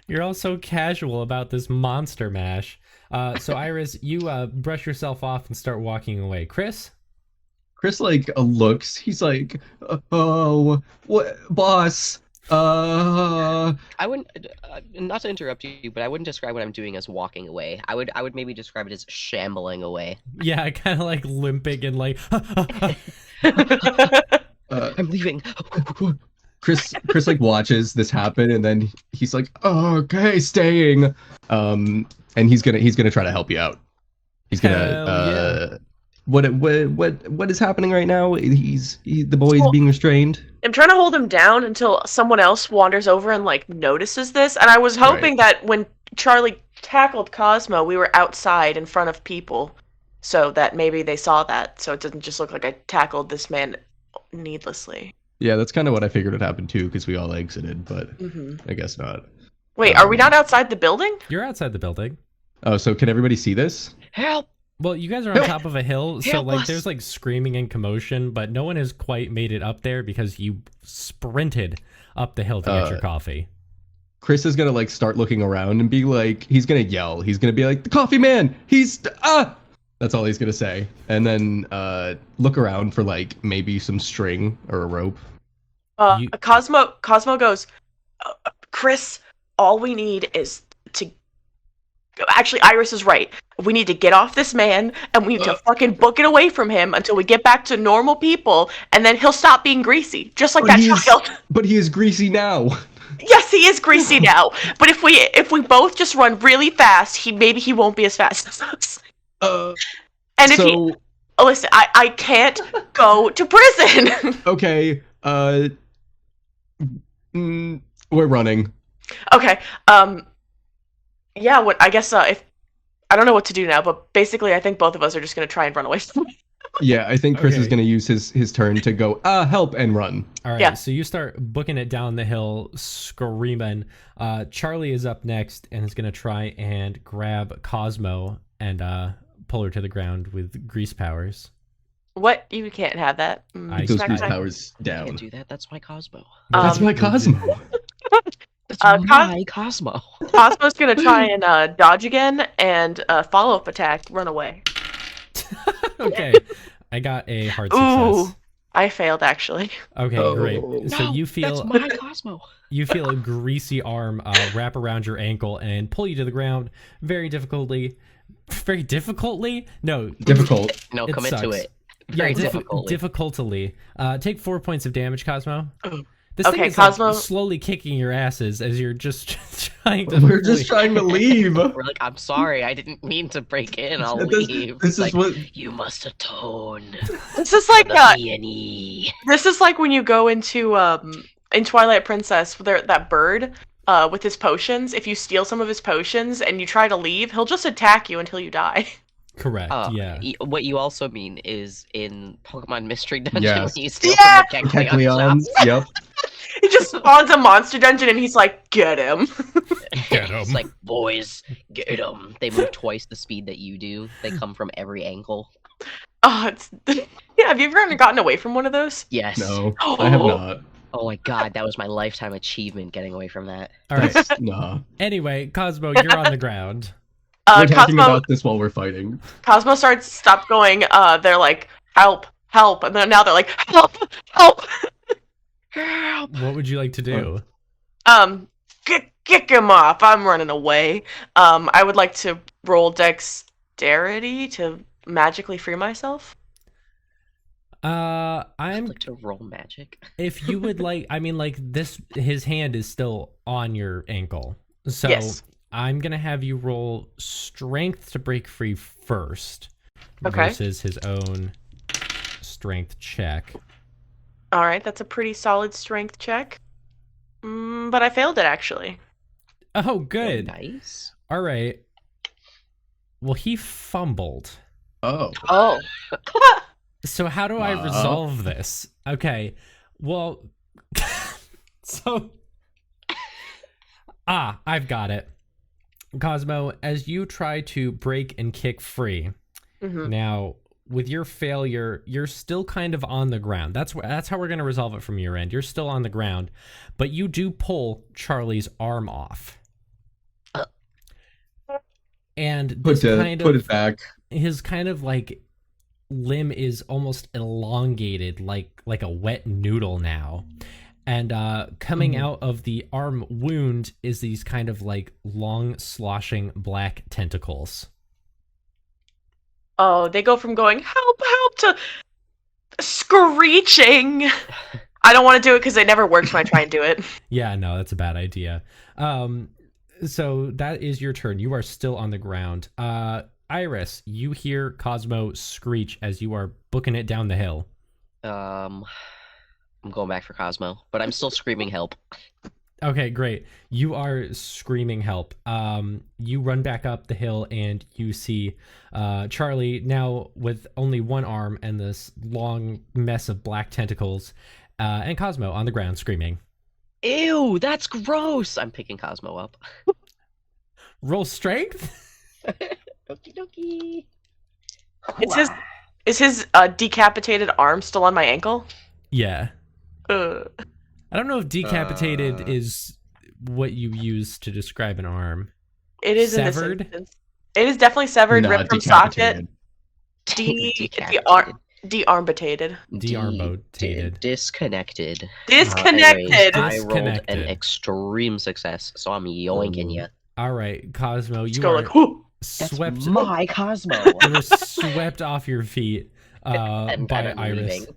You're all so casual about this monster mash. So Iris, you brush yourself off and start walking away. Chrys? Chris like looks. He's like, oh, what, boss? I wouldn't, not to interrupt you, but I wouldn't describe what I'm doing as walking away. I would maybe describe it as shambling away. Yeah, kind of like limping and like. I'm leaving. Chris like watches this happen, and then he's like, oh, okay, staying. And he's gonna try to help you out. He's gonna Hell yeah. What is happening right now? The boy is being restrained. I'm trying to hold him down until someone else wanders over and like notices this. And I was hoping that when Charlie tackled Cosmo, we were outside in front of people, so that maybe they saw that, so it doesn't just look like I tackled this man needlessly. Yeah, that's kind of what I figured would happen too, because we all exited, but I guess not. Wait, are we not outside the building? You're outside the building. Oh, so can everybody see this? Help! Well, you guys are on top of a hill, so Help like us. there's like screaming and commotion, but no one has quite made it up there because you sprinted up the hill to get your coffee. Chris is gonna like start looking around and be like, he's gonna yell. He's gonna be like, the coffee man. That's all he's gonna say, and then look around for like maybe some string or a rope. Cosmo goes, Chris, all we need is to... Actually, Iris is right. We need to get off this man, and we need to fucking book it away from him until we get back to normal people, and then he'll stop being greasy, just like that child. But he is greasy now. Yes, he is greasy now. But if we both just run really fast, he won't be as fast as us. And if he... Oh, listen, I can't go to prison. Okay, we're running. Okay, yeah, I guess if... I don't know what to do now, but basically I think both of us are just going to try and run away from him. Yeah, I think Chris is going to use his turn to go, help, and run. All right, so you start booking it down the hill, screaming. Charlie is up next and is going to try and grab Cosmo and pull her to the ground with grease powers. What? You can't have that. Those grease powers down. I can't do that. That's my Cosmo. That's my Cosmo. That's my Cosmo. Cosmo's gonna try and dodge again and follow-up attack, run away. Okay, I got a hard success. Ooh, I failed actually. Okay, great. So you feel that's my Cosmo. You feel a greasy arm wrap around your ankle and pull you to the ground very difficultly. Very difficultly? No. Difficult. No, commit sucks. to it. Very difficultly. Difficultly. Take 4 points of damage, Cosmo. This Okay, thing is Cosmo... like slowly kicking your asses as you're just trying to. We're just trying to leave. We're like, I'm sorry, I didn't mean to break in. I'll leave. This is like, what you must atone. This is like E. this is like when you go into in Twilight Princess, that bird with his potions. If you steal some of his potions and you try to leave, he'll just attack you until you die. Correct. Yeah. What you also mean is in Pokemon Mystery Dungeon, Yes. when you steal from the Kecleon shop. Yep. He just spawns a monster dungeon and he's like, get him. Get 'em. It's like, boys, get them. They move twice the speed that you do. They come from every angle. Oh, it's... Yeah, have you ever gotten away from one of those? Yes. No, I have not. Oh my god, that was my lifetime achievement, getting away from that. All right. Nah. Anyway, Cosmo, you're on the ground. We're talking Cosmo, about this while we're fighting. Cosmo stop going, they're like, help, help, and then now they're like, help, help, help. What would you like to do? Kick him off, I'm running away. I would like to roll dexterity to magically free myself. I'd I'm like to roll magic. if you would like, I mean, like this, his hand is still on your ankle, so Yes. I'm gonna have you roll strength to break free first, Okay. versus his own strength check. All right, that's a pretty solid strength check. But I failed it, actually. Oh, good. Nice. All right. Well, he fumbled. Oh. Oh. So how do I resolve this? Okay. Well, so I've got it. Cosmo, as you try to break and kick free, now with your failure, you're still kind of on the ground. That's how we're going to resolve it from your end. You're still on the ground, but you do pull Charlie's arm off. and this put it back. his kind of like limb is almost elongated, like a wet noodle now. And coming out of the arm wound is these kind of like long, sloshing black tentacles. Oh, they go from going help, help to screeching. I don't want to do it because it never works when I try and do it. Yeah, no, that's a bad idea. So that is your turn. You are still on the ground. Iris, you hear Cosmo screech as you are booking it down the hill. I'm going back for Cosmo, but I'm still screaming help. Okay, great. You are screaming help. You run back up the hill and you see Charlie now with only one arm and this long mess of black tentacles, and Cosmo on the ground screaming. Ew, that's gross! I'm picking Cosmo up. Roll strength? Okie dokie. Is his decapitated arm still on my ankle? Yeah. Uh, I don't know if decapitated is what you use to describe an arm. it is Severed? in this instance. It is definitely severed, Nah, ripped from socket, Decapitated. de-armbitated. De-armbitated. Disconnected. Disconnected. I rolled an Disconnected. extreme success, so I'm yoinking you. All right, Cosmo, Just you go are like, whoo! swept. My Cosmo. You were swept off your feet And by I'm Iris. leaving.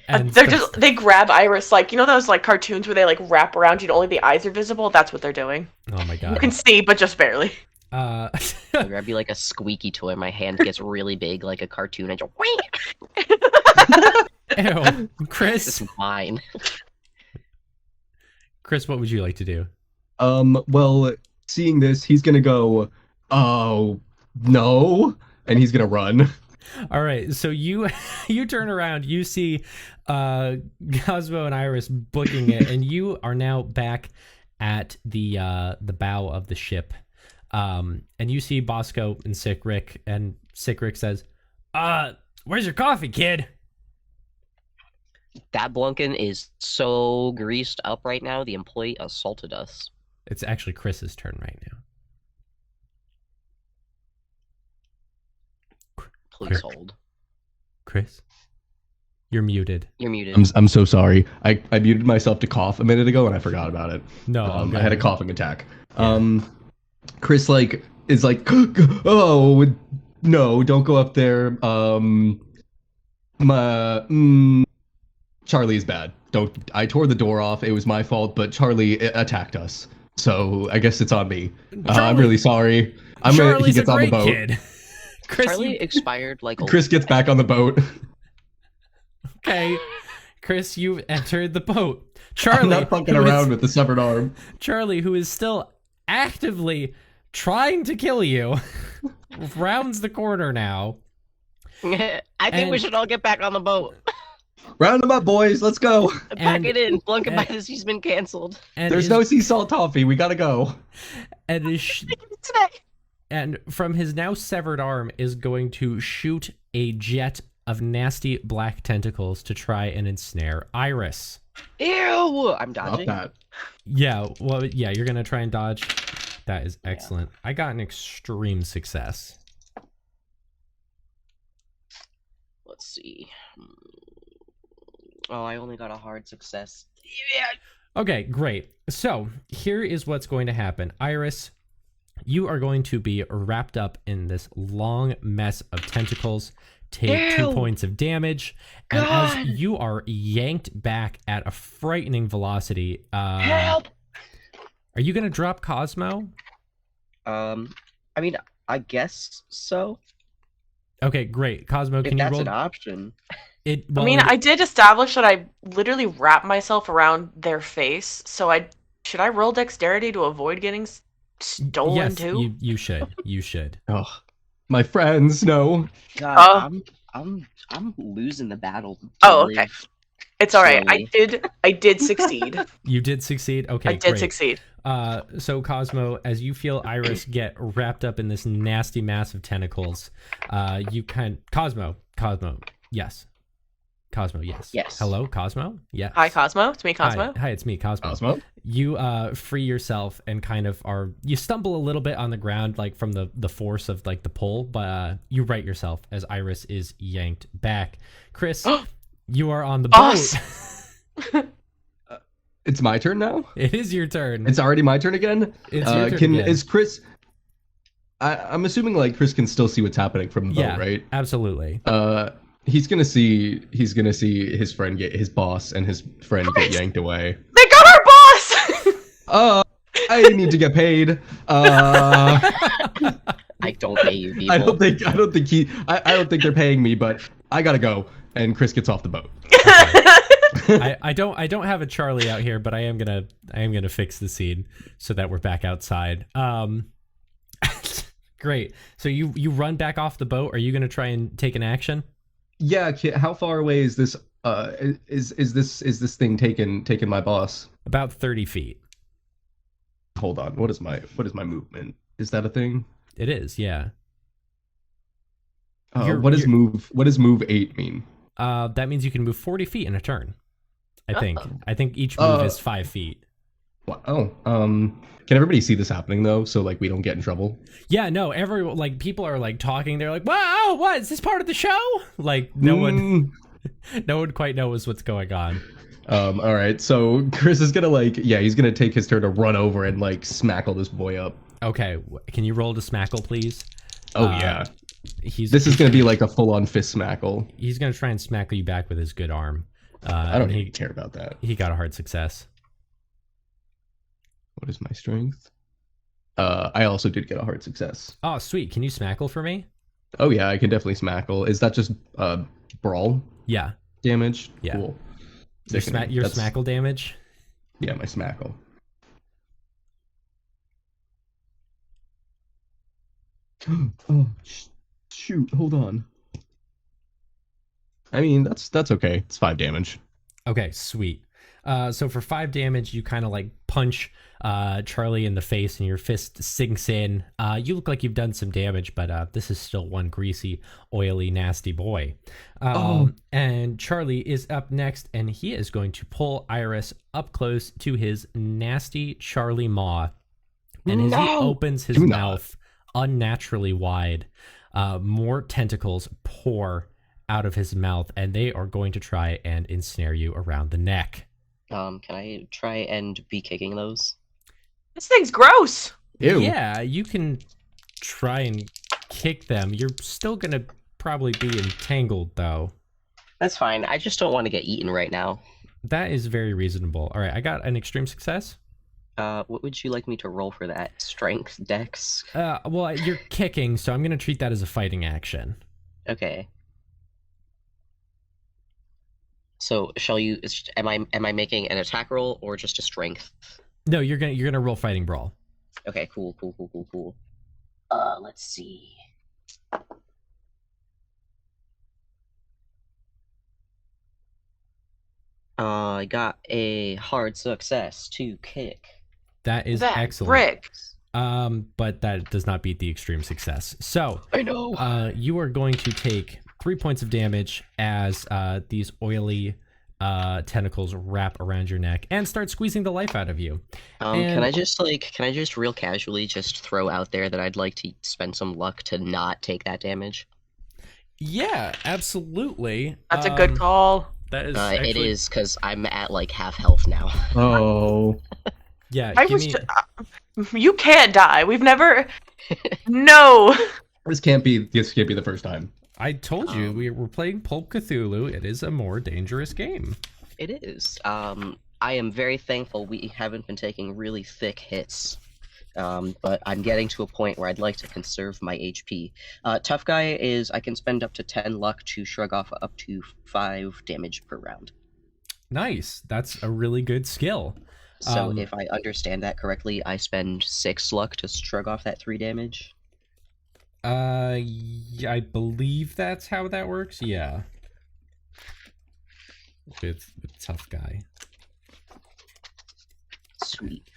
And They grab Iris like, you know those like cartoons where they like wrap around you and only the eyes are visible? That's what they're doing. oh my You god. can see, but just barely. I grab you like a squeaky toy. My hand gets really big, like a cartoon. And just Ew, Chris. This is mine. Chris, what would you like to do? Well, seeing this, he's gonna go, oh no, and he's gonna run. All right, so you turn around, you see Cosmo and Iris booking it, and you are now back at the bow of the ship. And you see Bosco and Sick Rick, and Sick Rick says, where's your coffee, kid? That Blunkin is so greased up right now. The employee assaulted us. It's actually Chris's turn right now. Please hold. Chris, you're muted. You're muted. I'm so sorry. I muted myself to cough a minute ago and I forgot about it. No, I had a coughing attack. Yeah. Chris is like, oh no, don't go up there. Charlie is bad. I tore the door off. It was my fault, but Charlie attacked us. So I guess it's on me. I'm really sorry. He gets on the boat. Kid. Chris, Charlie expired like a Chris gets back on the boat. Okay, Chris, you've entered the boat. Charlie, I'm not fucking around with the severed arm. Charlie, who is still actively trying to kill you, rounds the corner now. I think we should all get back on the boat. Round them up, boys. Let's go. Pack it in. Blunkin by the Sea's been canceled. There's no sea salt toffee. We gotta go. And from his now severed arm is going to shoot a jet of nasty black tentacles to try and ensnare Iris. Ew! I'm dodging. Stop that. Yeah, well, yeah, you're going to try and dodge. That is excellent. I got an extreme success. Let's see. Oh, I only got a hard success. Yeah. Okay, great. So here is what's going to happen. Iris, you are going to be wrapped up in this long mess of tentacles. Take 2 points of damage. And as you are yanked back at a frightening velocity, Help! Are you going to drop Cosmo? I mean, I guess so. Okay, great. Cosmo, If can you that's roll? an option. I mean, I did establish that I literally wrap myself around their face, so should I roll dexterity to avoid getting stolen yes, too? you should. You should. Oh, my friends, no. God, I'm losing the battle. Oh, okay. It's all right. Slowly. I did succeed. You did succeed? Okay, I did great. succeed. So Cosmo, as you feel Iris get wrapped up in this nasty mass of tentacles, Cosmo, yes. Cosmo, yes. Yes. Hello, Cosmo? Yes. Hi, Cosmo. It's me, Cosmo. Hi, it's me, Cosmo. Cosmo? You free yourself and kind of you stumble a little bit on the ground, like from the force of like the pull, but you right yourself as Iris is yanked back. Chrys, you are on the boat. Us. It's my turn now? It is your turn. It's already my turn again? It's your turn again. Is Chrys... I'm assuming like Chrys can still see what's happening from the boat, right? Absolutely. He's gonna see his friend his boss and his friend get yanked away. They got our boss! I need to get paid. I don't pay you people. I don't think they're paying me, but I gotta go. And Chrys gets off the boat. I don't have a Charlie out here, but I am gonna fix the scene so that we're back outside. Great. So you run back off the boat. Are you gonna try and take an action? Yeah, how far away is this? Is this thing taking my boss? About 30 feet. Hold on. What is my movement? Is that a thing? It is. Yeah. What does move 8 mean? That means you can move 40 feet in a turn. I think each move is 5 feet. Oh, can everybody see this happening though? So like we don't get in trouble. Yeah, no. Everyone, like, people are like talking. They're like, "Wow, what is this part of the show?" Like no one quite knows what's going on. All right. So Chrys is gonna he's gonna take his turn to run over and like smackle this boy up. Okay, can you roll to smackle, please? Oh yeah. This is gonna be like a full-on fist smackle. He's gonna try and smackle you back with his good arm. I don't even care about that. He got a hard success. What is my strength? I also did get a hard success. Oh, sweet. Can you smackle for me? Oh yeah, I can definitely smackle. Is that just brawl? Yeah. Damage? Yeah. Cool. Your smackle damage? Yeah, my smackle. Oh, shoot. Hold on. I mean, that's okay. It's 5 damage. Okay, sweet. So for 5 damage, you kind of like punch Charlie in the face and your fist sinks in. You look like you've done some damage, but this is still one greasy, oily, nasty boy. And Charlie is up next, and he is going to pull Iris up close to his nasty Charlie maw. And as he opens his mouth unnaturally wide, more tentacles pour out of his mouth, and they are going to try and ensnare you around the neck. Can I try and be kicking those? This thing's gross. Ew. Yeah, you can try and kick them. You're still gonna probably be entangled, though. That's fine. I just don't want to get eaten right now. That is very reasonable. All right, I got an extreme success. What would you like me to roll for that? Strength, dex? Well, you're kicking, so I'm gonna treat that as a fighting action. Okay. So shall you? Am I making an attack roll or just a strength? No, you're gonna roll fighting brawl. Okay, cool. Let's see. I got a hard success to kick. That is That excellent. brick. But that does not beat the extreme success. So I know. You are going to take 3 points of damage as these oily tentacles wrap around your neck and start squeezing the life out of you. Can I just real casually just throw out there that I'd like to spend some luck to not take that damage? Yeah, absolutely. That's a good call. That is It is, because I'm at like half health now. Oh. Yeah, You can't die. We've never. No. This can't be the first time. I told you we're playing Pulp Cthulhu. It is a more dangerous game. It is. I am very thankful we haven't been taking really thick hits. But I'm getting to a point where I'd like to conserve my HP. Tough guy is I can spend up to 10 luck to shrug off up to 5 damage per round. Nice. That's a really good skill. So if I understand that correctly, I spend 6 luck to shrug off that 3 damage. Yeah, I believe that's how that works. Yeah. With tough guy. Sweet.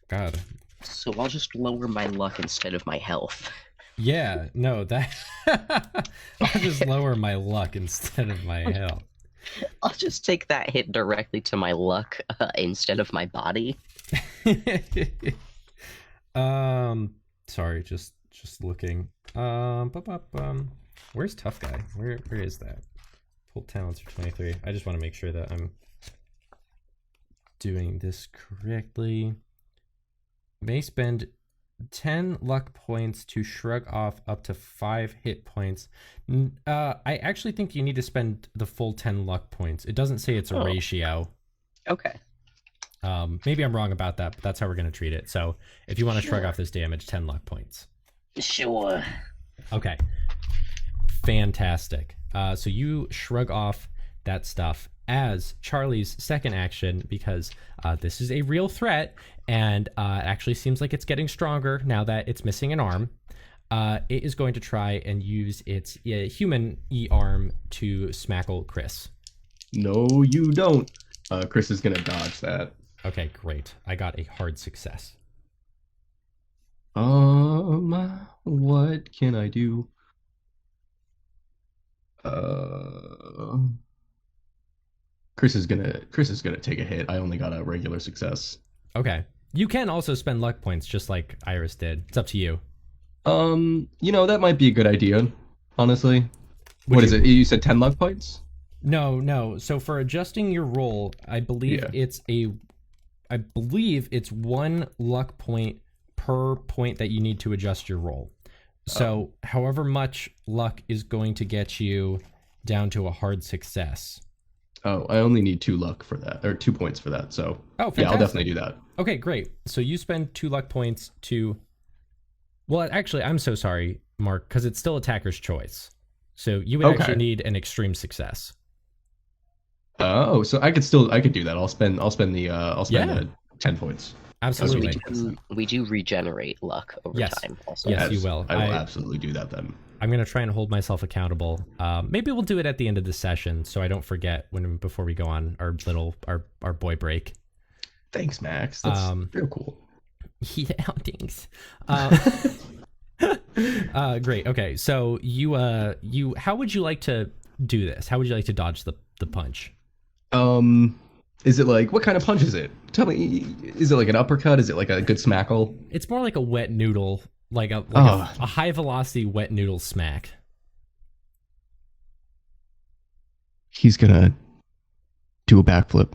God. So I'll just lower my luck instead of my health. Yeah, no, that I'll just lower my luck instead of my health. I'll just take that hit directly to my luck instead of my body. Sorry, just looking. Where's tough guy? Where is that? Full talents are 23. I just want to make sure that I'm doing this correctly. May spend 10 luck points to shrug off up to 5 hit points. I actually think you need to spend the full 10 luck points. It doesn't say it's a ratio. Okay. Maybe I'm wrong about that, but that's how we're going to treat it. So if you want to shrug off this damage, 10 luck points. Sure. Okay. Fantastic. So you shrug off that stuff as Charlie's second action, because this is a real threat, and it actually seems like it's getting stronger now that it's missing an arm. It is going to try and use its human E-arm to smackle Chrys. No, you don't. Chrys is gonna dodge that. Okay, great. I got a hard success. What can I do? Chrys is gonna take a hit. I only got a regular success. Okay. You can also spend luck points just like Iris did. It's up to you. That might be a good idea, honestly. What is it? You said 10 luck points? No. So for adjusting your roll, I believe it's 1 luck point per point that you need to adjust your roll. So however much luck is going to get you down to a hard success. Oh, I only need 2 luck for that, or 2 points for that. So fantastic. Yeah, I'll definitely do that. Okay, great. So you spend 2 luck points to. Well, actually, I'm so sorry, Mark, because it's still attacker's choice. So you would actually need an extreme success. Oh, so I could do that. I'll spend the 10 points. Absolutely. We do regenerate luck over time also. Yes, you will. I will absolutely do that then. I'm going to try and hold myself accountable. Maybe we'll do it at the end of the session so I don't forget before we go on our boy break. Thanks, Max. That's real cool. Yeah, thanks. Great. Okay, so you how would you like to do this? How would you like to dodge the punch? Is it like, what kind of punch is it? Tell me, is it like an uppercut? Is it like a good smackle? It's more like a wet noodle, like a high velocity wet noodle smack. He's gonna do a backflip.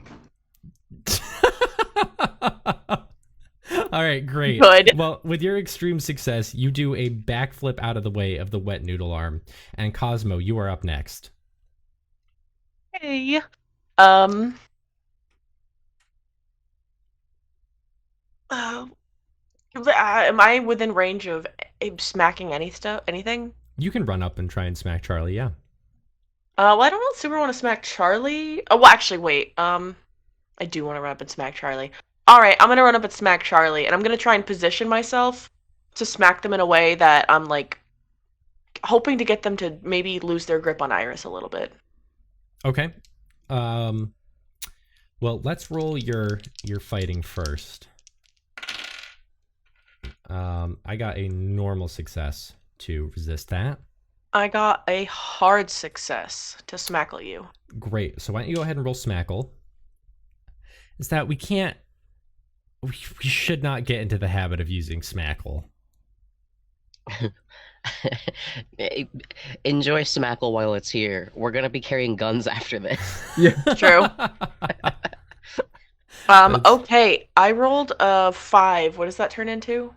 All right, great. Good. Well, with your extreme success, you do a backflip out of the way of the wet noodle arm. And Cosmo, you are up next. Hey. Am I within range of smacking anything? You can run up and try and smack Charlie, yeah. Well, I don't super want to smack Charlie. Oh, well, actually, wait. I do want to run up and smack Charlie. All right, I'm gonna run up and smack Charlie, and I'm gonna try and position myself to smack them in a way that I'm like hoping to get them to maybe lose their grip on Iris a little bit. Okay. Well, let's roll your fighting first. I got a normal success to resist that. I got a hard success to smackle you. Great. So why don't you go ahead and roll smackle? Is that we should not get into the habit of using smackle. Enjoy smackle while it's here. We're gonna be carrying guns after this. Yeah, true. Okay, I rolled a 5. What does that turn into?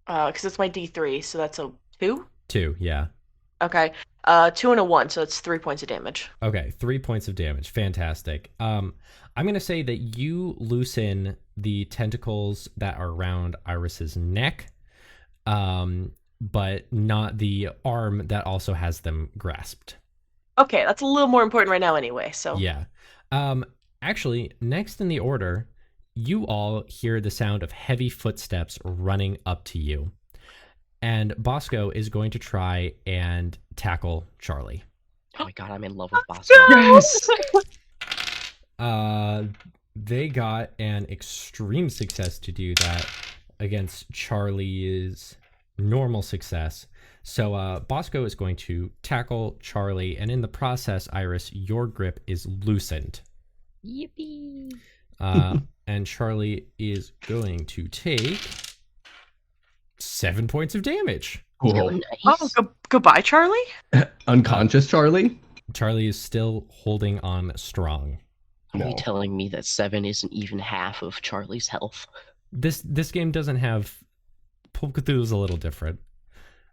Because it's my D3, so that's a 2? 2, yeah. Okay. 2 and a 1, so it's 3 points of damage. Okay, 3 points of damage. Fantastic. I'm going to say that you loosen the tentacles that are around Iris's neck, but not the arm that also has them grasped. Okay, that's a little more important right now anyway, so... Yeah. Actually, next in the order, you all hear the sound of heavy footsteps running up to you. And Bosco is going to try and tackle Charlie. Oh my god, I'm in love with Bosco. Yes! They got an extreme success to do that against Charlie's normal success. So Bosco is going to tackle Charlie, and in the process, Iris, your grip is loosened. Yippee! And Charlie is going to take 7 points of damage. Oh, Cool. nice. Oh, goodbye, Charlie. Unconscious Charlie? Charlie is still holding on strong. Are No. you telling me that 7 isn't even half of Charlie's health? This game doesn't have... Pull Cthulhu's a little different.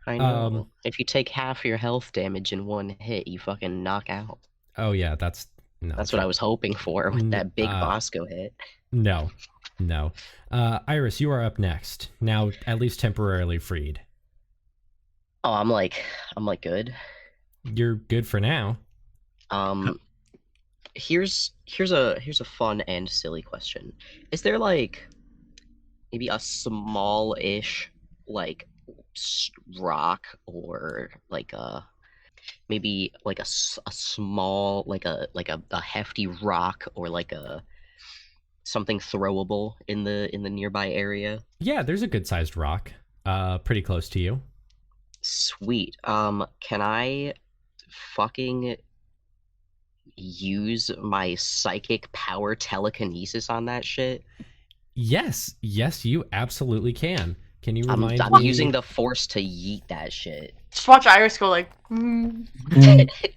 I know. If you take half your health damage in one hit, you fucking knock out. Oh yeah, that's what I was hoping for with that big Bosco hit. No. Iris, you are up next. Now at least temporarily freed. Oh, I'm like good. You're good for now. Here's a fun and silly question. Is there like maybe a small-ish like rock or like maybe like a small like a hefty rock or like a something throwable in the nearby area? Yeah, there's a good sized rock pretty close to you. Sweet. Can I fucking use my psychic power telekinesis on that shit? Yes, you absolutely can. Can you I'm remind me? using the force to yeet that shit. Just watch Iris go like.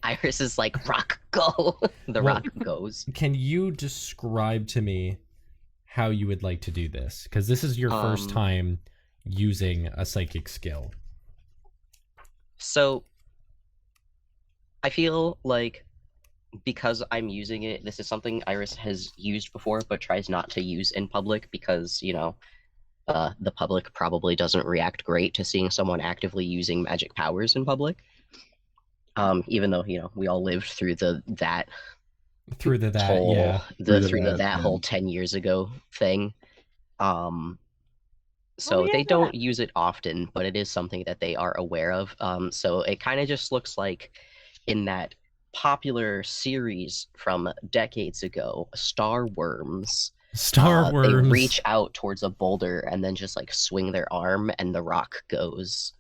Iris is like, rock, go. The rock goes. Can you describe to me how you would like to do this? Because this is your first time using a psychic skill. So, I feel like because I'm using it, this is something Iris has used before, but tries not to use in public because, you know, the public probably doesn't react great to seeing someone actively using magic powers in public. Even though, you know, we all lived through that whole 10 years ago thing. So they don't use it often, but it is something that they are aware of. So it kind of just looks like in that popular series from decades ago, Star Worms. They reach out towards a boulder and then just like swing their arm and the rock goes.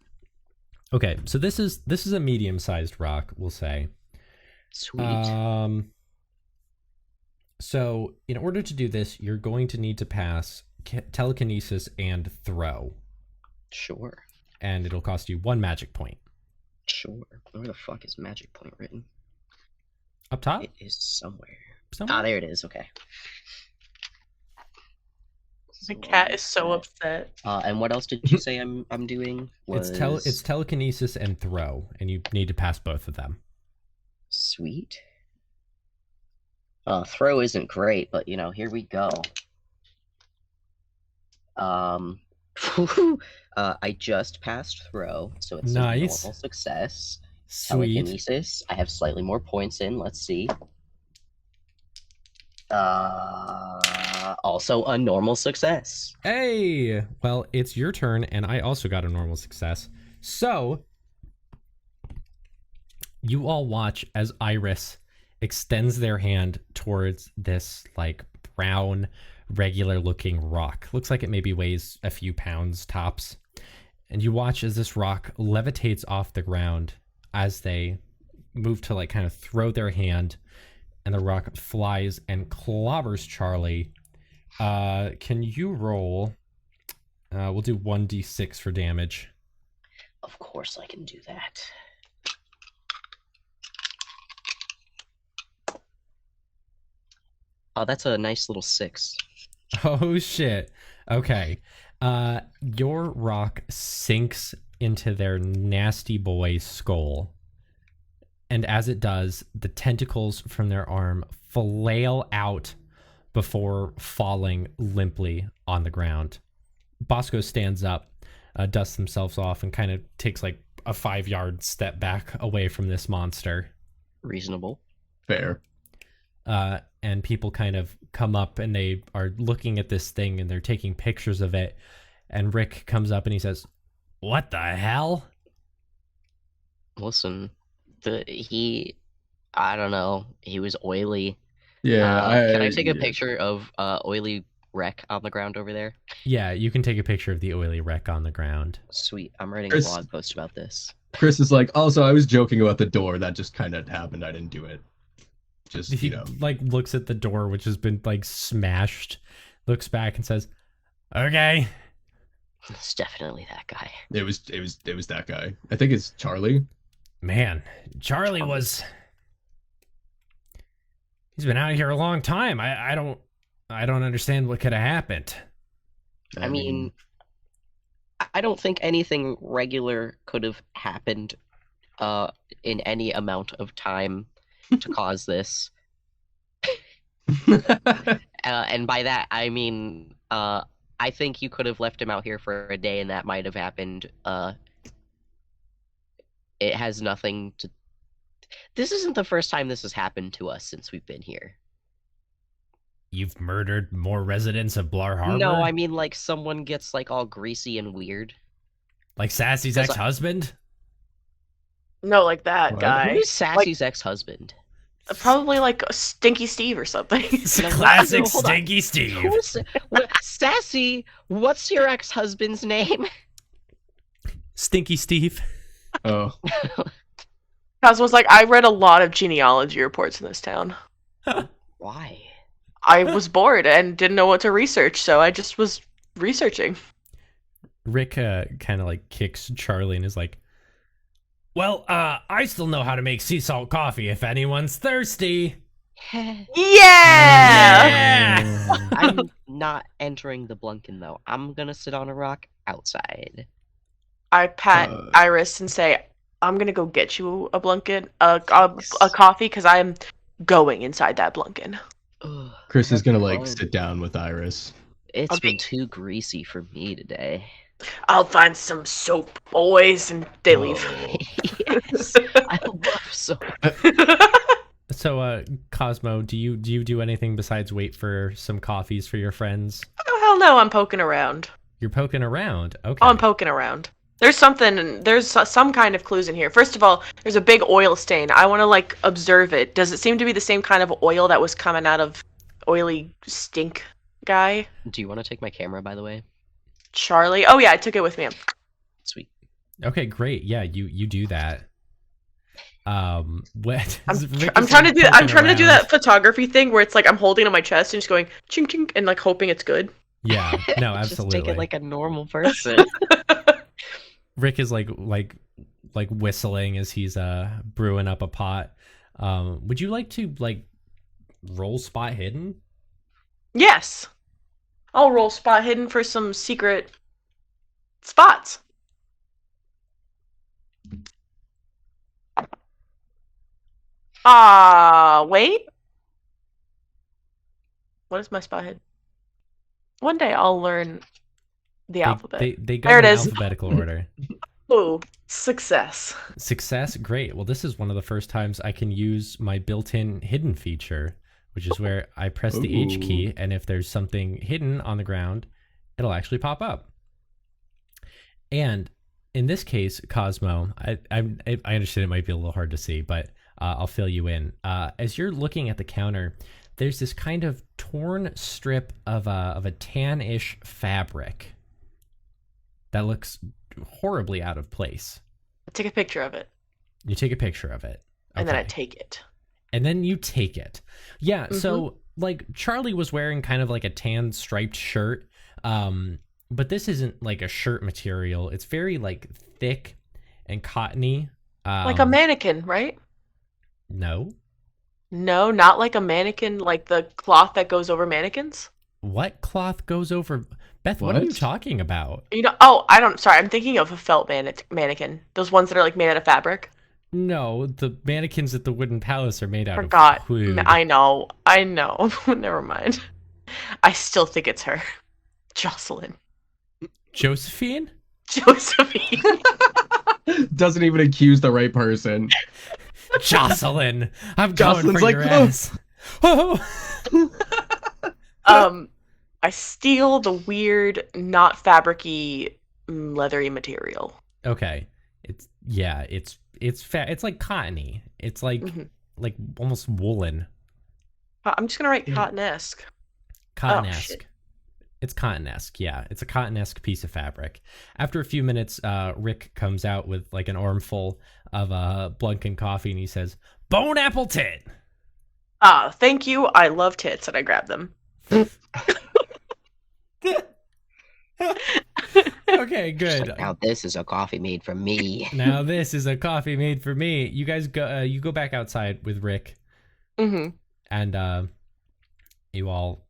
Okay, so this is a medium-sized rock, we'll say. Sweet. So in order to do this, you're going to need to pass telekinesis and throw. Sure. And it'll cost you 1 magic point. Sure. Where the fuck is magic point written? Up top? It is somewhere. Somewhere? Ah, there it is. Okay. The cat is so upset. And what else did you say I'm doing? It's telekinesis and throw, and you need to pass both of them. Sweet. Throw isn't great, but you know, here we go. I just passed throw, so it's a normal success. Sweet. Telekinesis, I have slightly more points in. Let's see. Also a normal success. Hey! Well, it's your turn, and I also got a normal success. So, you all watch as Iris extends their hand towards this, like, brown, regular-looking rock. Looks like it maybe weighs a few pounds tops. And you watch as this rock levitates off the ground as they move to, like, kind of throw their hand, and the rock flies and clobbers Charlie. Can you roll? We'll do 1d6 for damage. Of course I can do that. Oh, that's a nice little 6. Oh, shit. Okay. Your rock sinks into their nasty boy's skull. And as it does, the tentacles from their arm flail out before falling limply on the ground. Bosco stands up, dusts themselves off, and kind of takes like a 5-yard step back away from this monster. Reasonable. Fair. And people kind of come up and they are looking at this thing and they're taking pictures of it. And Rick comes up and he says, "What the hell?" Listen, I don't know, he was oily. Yeah. Can I take a picture of oily wreck on the ground over there? Yeah, you can take a picture of the oily wreck on the ground. Sweet. I'm writing a Chris- blog post about this. Chrys is like, also, I was joking about the door. That just kind of happened. I didn't do it. Just, He like looks at the door, which has been like smashed, looks back and says, "Okay." It's definitely that guy. It was that guy. I think it's Charlie. Man, Charlie was. He's been out here a long time. I don't understand what could have happened. I mean, I don't think anything regular could have happened in any amount of time to cause this. And by that, I mean, I think you could have left him out here for a day and that might have happened. It has nothing to... This isn't the first time this has happened to us since we've been here. You've murdered more residents of Blar Harbor? No, I mean, like, someone gets, like, all greasy and weird. Like Sassy's Because ex-husband? No, like that What? guy. Who's Sassy's ex-husband? Probably like Stinky Steve or something. It's No, classic hold on. Stinky Steve. Who's... Sassy, what's your ex-husband's name? Stinky Steve. Oh, Cosmo's like, I read a lot of genealogy reports in this town. Why? I was bored and didn't know what to research, so I just was researching. Rick kind of like kicks Charlie and is like, "Well, I still know how to make sea salt coffee if anyone's thirsty." Yeah! I'm not entering the Blunkin, though. I'm gonna sit on a rock outside. I pat Iris and say, I'm gonna go get you a Blunkin, a coffee, because I'm going inside that Blunkin. Ugh, Chrys is gonna like fine. sit down with Iris. It's Okay. been too greasy for me today. I'll find some soap, boys, and they leave. Oh. Yes, I love soap. So, Cosmo, do you do anything besides wait for some coffees for your friends? Oh, hell no, I'm poking around. You're poking around. Okay. Oh, I'm poking around. There's some kind of clues in here. First of all, there's a big oil stain. I want to, like, observe it. Does it seem to be the same kind of oil that was coming out of oily stink guy? Do you want to take my camera, by the way? Charlie? Oh, yeah, I took it with me. Sweet. Okay, great. Yeah, you do that. What? I'm Rick is, trying to like, do I'm poking trying to do around. that photography thing where it's like I'm holding it on my chest and just going ching ching and like hoping it's good. Yeah, no, absolutely. Just take it like a normal person. Rick is like whistling as he's brewing up a pot. Would you like to like roll spot hidden? Yes. I'll roll spot hidden for some secret spots. Wait. What is my spot hidden? One day I'll learn the alphabet. They go There in it is. alphabetical order. Ooh, success. Success, great. Well, this is one of the first times I can use my built-in hidden feature, which is where I press the H key, and if there's something hidden on the ground, it'll actually pop up. And in this case, Cosmo, I understand it might be a little hard to see, but I'll fill you in. As you're looking at the counter, there's this kind of torn strip of a tan-ish fabric that looks horribly out of place. I take a picture of it. You take a picture of it. And then I Okay. take it. And then you take it. Yeah, so like Charlie was wearing kind of like a tan striped shirt. But this isn't like a shirt material. It's very like thick and cottony. Like a mannequin, right? No. No, not like a mannequin, like the cloth that goes over mannequins. What cloth goes over? Beth, what are you What? talking about? You know, sorry, I'm thinking of a felt mannequin. Those ones that are like made out of fabric. No, the mannequins at the Wooden Palace are made out Forgot. of wood. I know. Never mind. I still think it's her. Jocelyn. Josephine? Josephine. Doesn't even accuse the right person. Jocelyn! I'm Jocelyn's going for like, your ass. Oh! I steal the weird, not fabricy, leathery material. Okay. It's it's like cottony. It's like Mhm. like almost woolen. I'm just gonna write cotton-esque. Cotton-esque. shit. It's cotton-esque, yeah. It's a cotton-esque piece of fabric. After a few minutes, Rick comes out with like an armful of Blunkin coffee, and he says, "Bone apple tit." Thank you. I love tits, and I grab them. Okay, good. Now this is a coffee made for me. Now this is a coffee made for me. You guys go. You go back outside with Rick, Mm-hmm. and you all.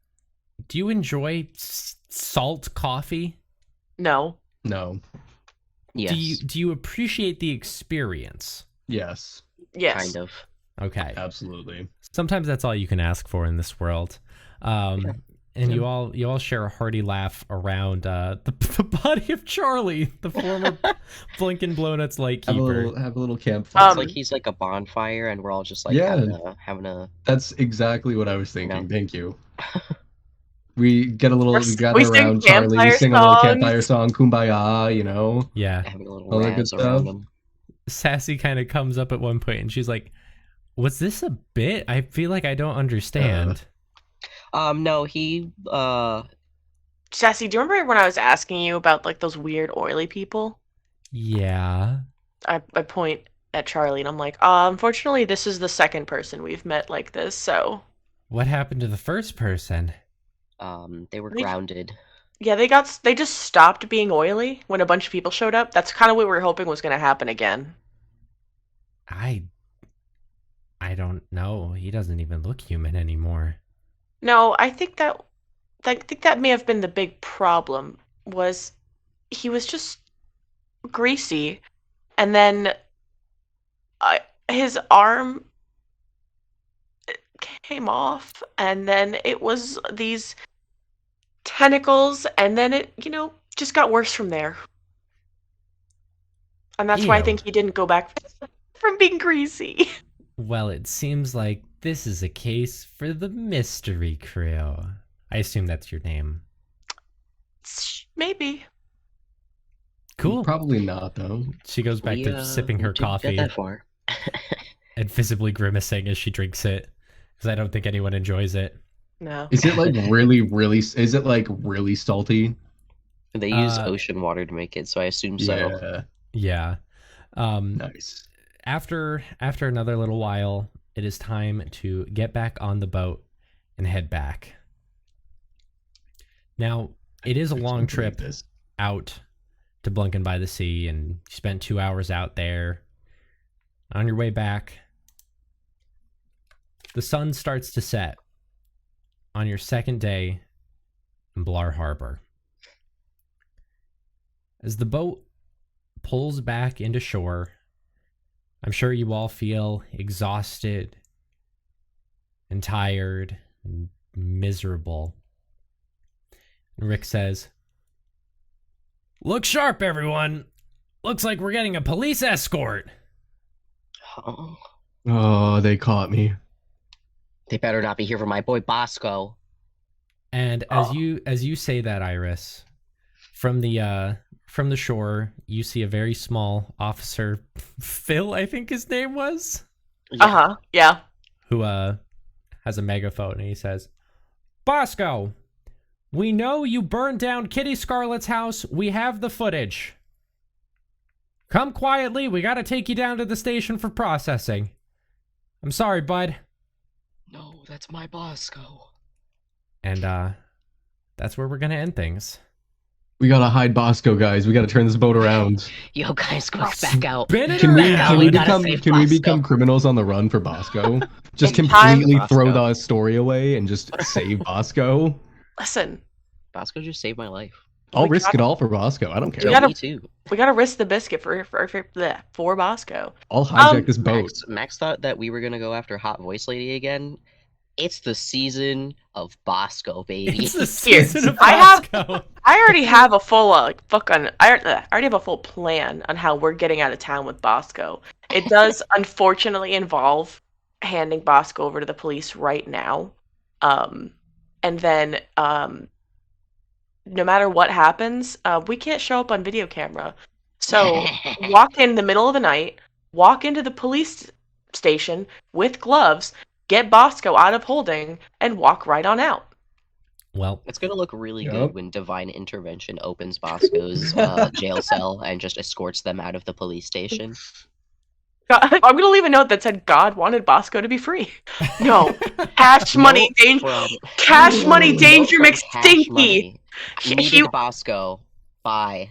Do you enjoy salt coffee? No. No. Yes, Do you appreciate the experience? Yes. Yes. kind of. Okay. Absolutely. Sometimes that's all you can ask for in this world. And you all share a hearty laugh around the body of Charlie, the former Blunkin Blownuts lightkeeper. Have a little campfire. It's like he's like a bonfire, and we're all just like Yeah. having a. That's exactly what I was thinking. No. Thank you. We get a little, we gather we sing around Charlie, we campfire sing a little songs. campfire song, Kumbaya, you know? Yeah. having a little All that good razz stuff. around him. Sassy kind of comes up at one point and she's like, "Was this a bit? I feel like I don't understand." No, he Sassy, do you remember when I was asking you about like those weird oily people? Yeah. I point at Charlie and I'm like, unfortunately, this is the second person we've met like this, so What happened to the first person? they were We- grounded. yeah, they just stopped being oily when a bunch of people showed up. That's kind of what we were hoping was going to happen again. I don't know. He doesn't even look human anymore. No, I think that may have been the big problem. Was he was just greasy, and then his arm came off, and then it was these tentacles, and then it, just got worse from there. And that's why I Ew. think he didn't go back from being greasy. Well, it seems like this is a case for the mystery crew. I assume that's your name. Maybe. Cool. Probably not, though. She goes back to sipping her didn't coffee Get that far. and visibly grimacing as she drinks it, because I don't think anyone enjoys it. No. Is it like is it like really salty? They use ocean water to make it, so I assume so. Yeah. Yeah. Nice. After another little while, it is time to get back on the boat and head back. Now, it is a long trip out to Blunkin by the Sea, and you spent 2 hours out there. On your way back, the sun starts to set on your second day in Blar Harbor. As the boat pulls back into shore, I'm sure you all feel exhausted and tired and miserable. And Rick says, "Look sharp, everyone. Looks like we're getting a police escort." Oh, Oh, they caught me. they better not be here for my boy Bosco. And as you say that, Iris, from the shore, you see a very small officer, Phil, I think his name was, Yeah. who has a megaphone, and he says, "Bosco, we know you burned down Kitty Scarlet's house. We have the footage. Come quietly. We got to take you down to the station for processing. I'm sorry, bud." No, that's my Bosco. And that's where we're gonna end things. We gotta hide Bosco, guys. We gotta turn this boat around. Yo, guys, quick, back out. Spin it Can we around. can we We gotta become save can we Bosco. become criminals on the run for Bosco? Just In time- completely throw Bosco. the story away and just save Bosco. Listen, Bosco just saved my life. I'll We risk gotta- it all for Bosco. I don't care. We gotta- Me too. we gotta risk the biscuit for Bosco. I'll hijack this boat. Max thought that we were gonna go after Hot Voice Lady again. It's the season of Bosco, baby. It's the Here, season of I have- Bosco. I already have a full I already have a full plan on how we're getting out of town with Bosco. It does unfortunately involve handing Bosco over to the police right now. And then no matter what happens, we can't show up on video camera. So walk in the middle of the night, walk into the police station with gloves, get Bosco out of holding, and walk right on out. Well, It's gonna look really Yep. good when Divine Intervention opens Bosco's jail cell and just escorts them out of the police station. I'm gonna leave a note that said God wanted Bosco to be free. No, cash money, danger, cash money, danger, Note from McStinky. Money. He- Needed Bosco. Bye.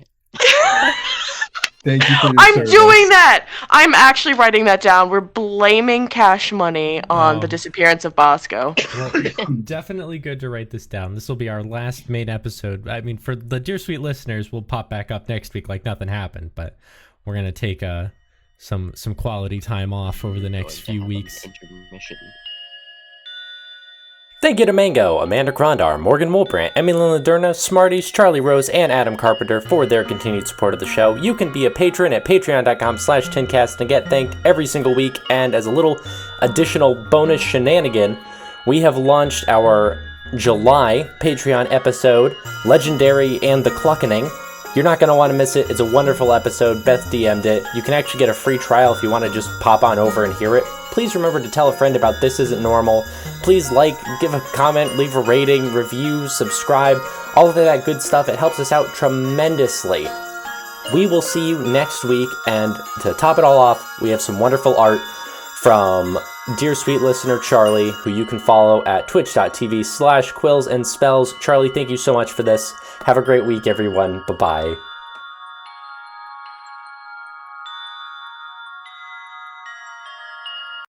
Thank you for your I'm service. doing that. I'm actually writing that down. We're blaming cash money on Oh. the disappearance of Bosco. well, definitely good to write this down. This will be our last main episode. I mean, for the Dear Sweet listeners, we'll pop back up next week like nothing happened, but we're going to take some quality time off over the next few weeks. Intermission. Thank you to Mango, Amanda Grondar, Morgan Wolbrandt, Emily Laderna, Smarties, Charlie Rose, and Adam Carpenter for their continued support of the show. You can be a patron at patreon.com/tincast and get thanked every single week. And as a little additional bonus shenanigan, we have launched our July Patreon episode, Legendary and the Cluckening. You're not going to want to miss it. It's a wonderful episode. Beth DM'd it. You can actually get a free trial if you want to just pop on over and hear it. Please remember to tell a friend about This Isn't Normal. Please give a comment, leave a rating, review, subscribe, all of that good stuff. It helps us out tremendously. We will see you next week, and to top it all off, we have some wonderful art from dear sweet listener Charlie, who you can follow at twitch.tv/quills and spells. Charlie, thank you so much for this. Have a great week, everyone. Bye-bye.